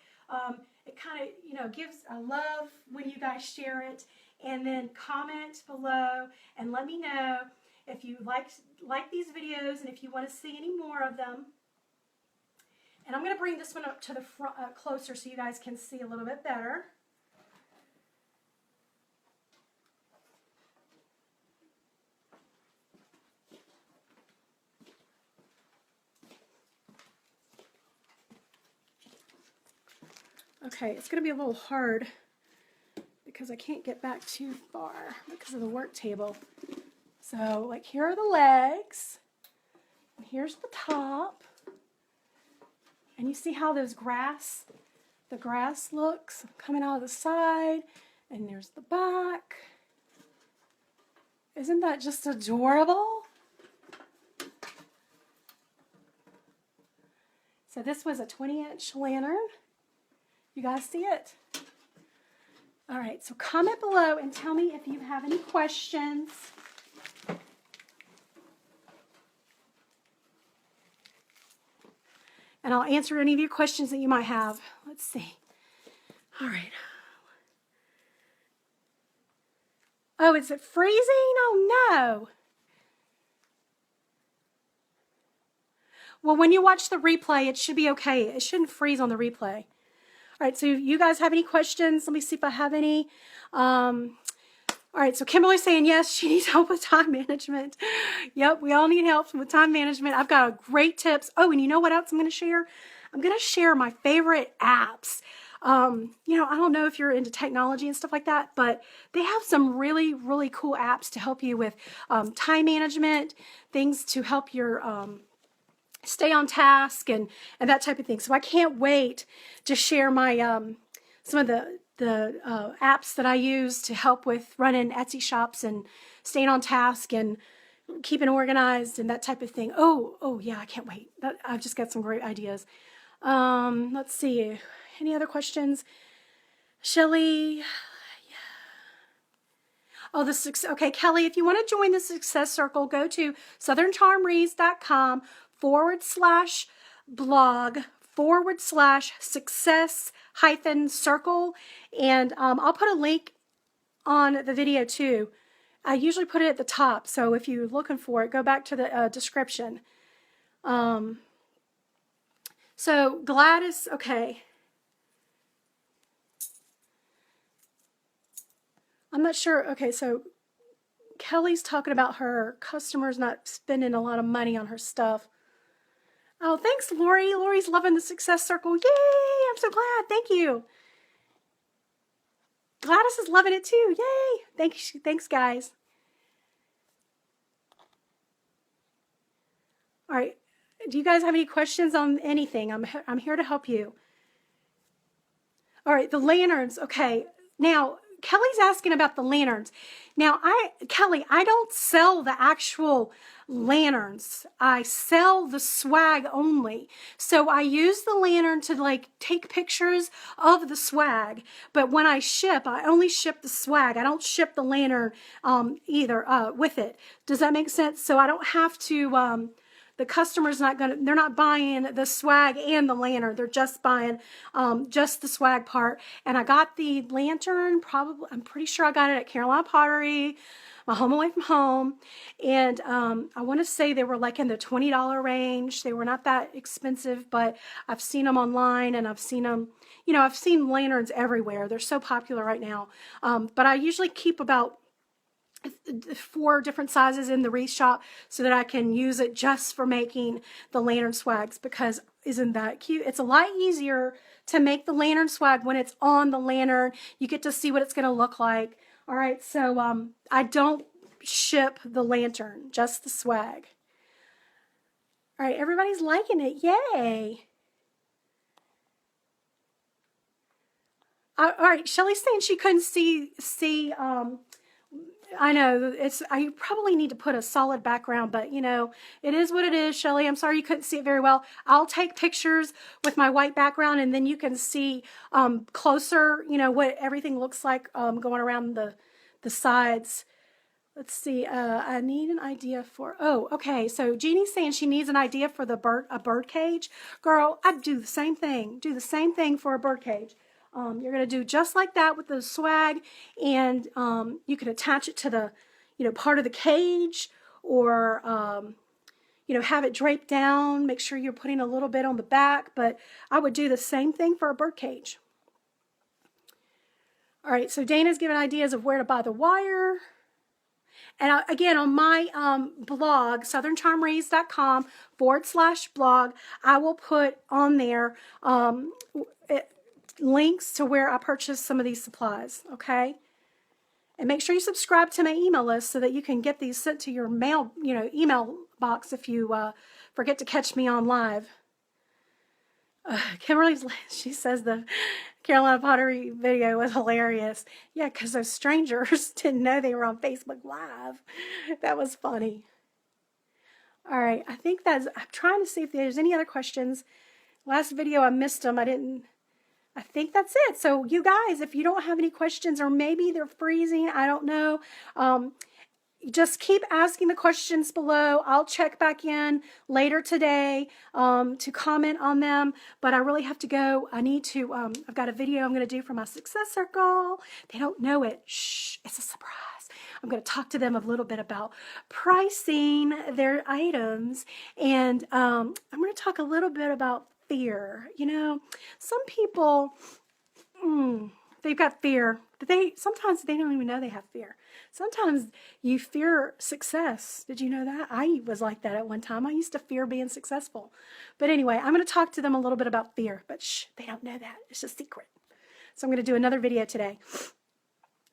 It kind of, you know, gives a love when you guys share it. And then comment below and let me know if you like these videos and if you want to see any more of them. And I'm going to bring this one up to the front, closer so you guys can see a little bit better. Okay, it's going to be a little hard because I can't get back too far because of the work table. So, like, here are the legs, and here's the top, and you see how the grass looks coming out of the side, and there's the back. Isn't that just adorable? So this was a 20-inch lantern. You guys see it? All right, so comment below and tell me if you have any questions. And I'll answer any of your questions that you might have. Let's see. All right. Oh, is it freezing? Oh, no. Well, when you watch the replay, it should be okay. It shouldn't freeze on the replay. All right, so you guys have any questions? Let me see if I have any. All right, so Kimberly's saying yes, she needs help with time management. Yep, we all need help with time management. I've got great tips. Oh, and you know what else I'm going to share? I'm going to share my favorite apps. You know, I don't know if you're into technology and stuff like that, but they have some really, really cool apps to help you with time management, things to help your stay on task and that type of thing. So I can't wait to share my some of the apps that I use to help with running Etsy shops and staying on task and keeping organized and that type of thing. Oh yeah, I can't wait. I've just got some great ideas. Let's see. Any other questions? Shelly? Oh, okay, Kelly, if you want to join the Success Circle, go to southerncharmrees.com/blog/success-circle. And I'll put a link on the video too I usually put it at the top. So if you're looking for it, go back to the description. So Gladys, okay. I'm not sure. Okay, so Kelly's talking about her customers not spending a lot of money on her stuff. Oh, thanks, Lori. Lori's loving the Success Circle. Yay! I'm so glad. Thank you. Gladys is loving it too. Yay! Thanks, guys. All right. Do you guys have any questions on anything? I'm here to help you. All right, the lanterns. Okay. Now, Kelly's asking about the lanterns. Now, Kelly, I don't sell the actual lanterns. I sell the swag only. So I use the lantern to like take pictures of the swag. But when I ship, I only ship the swag. I don't ship the lantern either with it. Does that make sense? So I don't have to the customer's they're not buying the swag and the lantern. They're just buying just the swag part. And I got the lantern, I'm pretty sure I got it at Carolina Pottery, my home away from home. And I want to say they were like in the $20 range. They were not that expensive, but I've seen them online and I've seen them, I've seen lanterns everywhere. They're so popular right now. But I usually keep about 4 different sizes in the wreath shop so that I can use it just for making the lantern swags, because isn't that cute? It's a lot easier to make the lantern swag when it's on the lantern. You get to see what it's going to look like. All right, so I don't ship the lantern, just the swag. All right, everybody's liking it. Yay. All right, Shelly's saying she couldn't see I know I probably need to put a solid background, but it is what it is, Shelly. I'm sorry you couldn't see it very well. I'll take pictures with my white background and then you can see closer, what everything looks like going around the sides. Let's see. I need an idea for, okay. So Jeannie's saying she needs an idea for a bird cage. Girl, I'd do the same thing. Do the same thing for a bird cage. You're going to do just like that with the swag, and you can attach it to the, part of the cage, or, have it draped down. Make sure you're putting a little bit on the back, but I would do the same thing for a bird cage. All right, so Dana's giving ideas of where to buy the wire. And again, on my blog, southerncharmrays.com/blog, I will put on there links to where I purchased some of these supplies, okay? And make sure you subscribe to my email list so that you can get these sent to your mail, email box if you forget to catch me on live. Kimberly, she says the Carolina Pottery video was hilarious. Yeah, because those strangers didn't know they were on Facebook Live. That was funny. All right, I'm trying to see if there's any other questions. Last video, I missed them. I think that's it. So you guys, if you don't have any questions, or maybe they're freezing, I don't know. Just keep asking the questions below. I'll check back in later today to comment on them. But I really have to go. I need to, I've got a video I'm going to do for my Success Circle. They don't know it. Shh, it's a surprise. I'm going to talk to them a little bit about pricing their items. And I'm going to talk a little bit about fear. Some people, they've got fear. Sometimes they don't even know they have fear. Sometimes you fear success. Did you know that? I was like that at one time. I used to fear being successful. But anyway, I'm going to talk to them a little bit about fear. But shh, they don't know that. It's a secret. So I'm going to do another video today.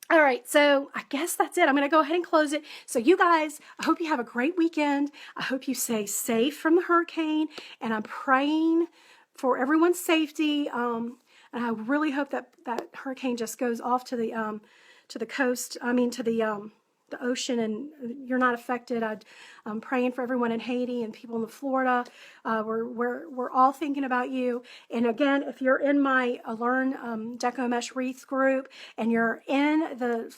All right, so I guess that's it. I'm going to go ahead and close it. So you guys, I hope you have a great weekend. I hope you stay safe from the hurricane, and I'm praying for everyone's safety. And I really hope that hurricane just goes off to the coast. To the ocean, and you're not affected. I'm praying for everyone in Haiti and people in Florida. We're all thinking about you. And again, if you're in my Learn Deco Mesh Wreath group and you're in the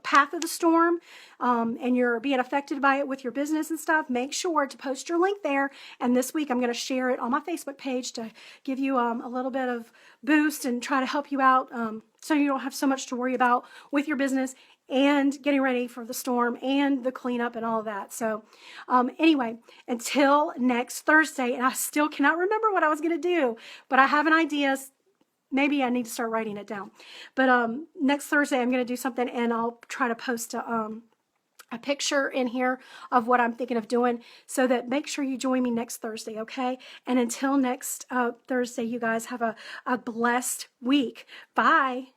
path of the storm and you're being affected by it with your business and stuff, make sure to post your link there. And this week I'm going to share it on my Facebook page to give you a little bit of boost and try to help you out so you don't have so much to worry about with your business and getting ready for the storm and the cleanup and all of that. So anyway, until next Thursday, and I still cannot remember what I was going to do, but I have an idea. Maybe I need to start writing it down. But next Thursday, I'm going to do something, and I'll try to post a picture in here of what I'm thinking of doing, so that make sure you join me next Thursday, okay? And until next Thursday, you guys have a blessed week. Bye.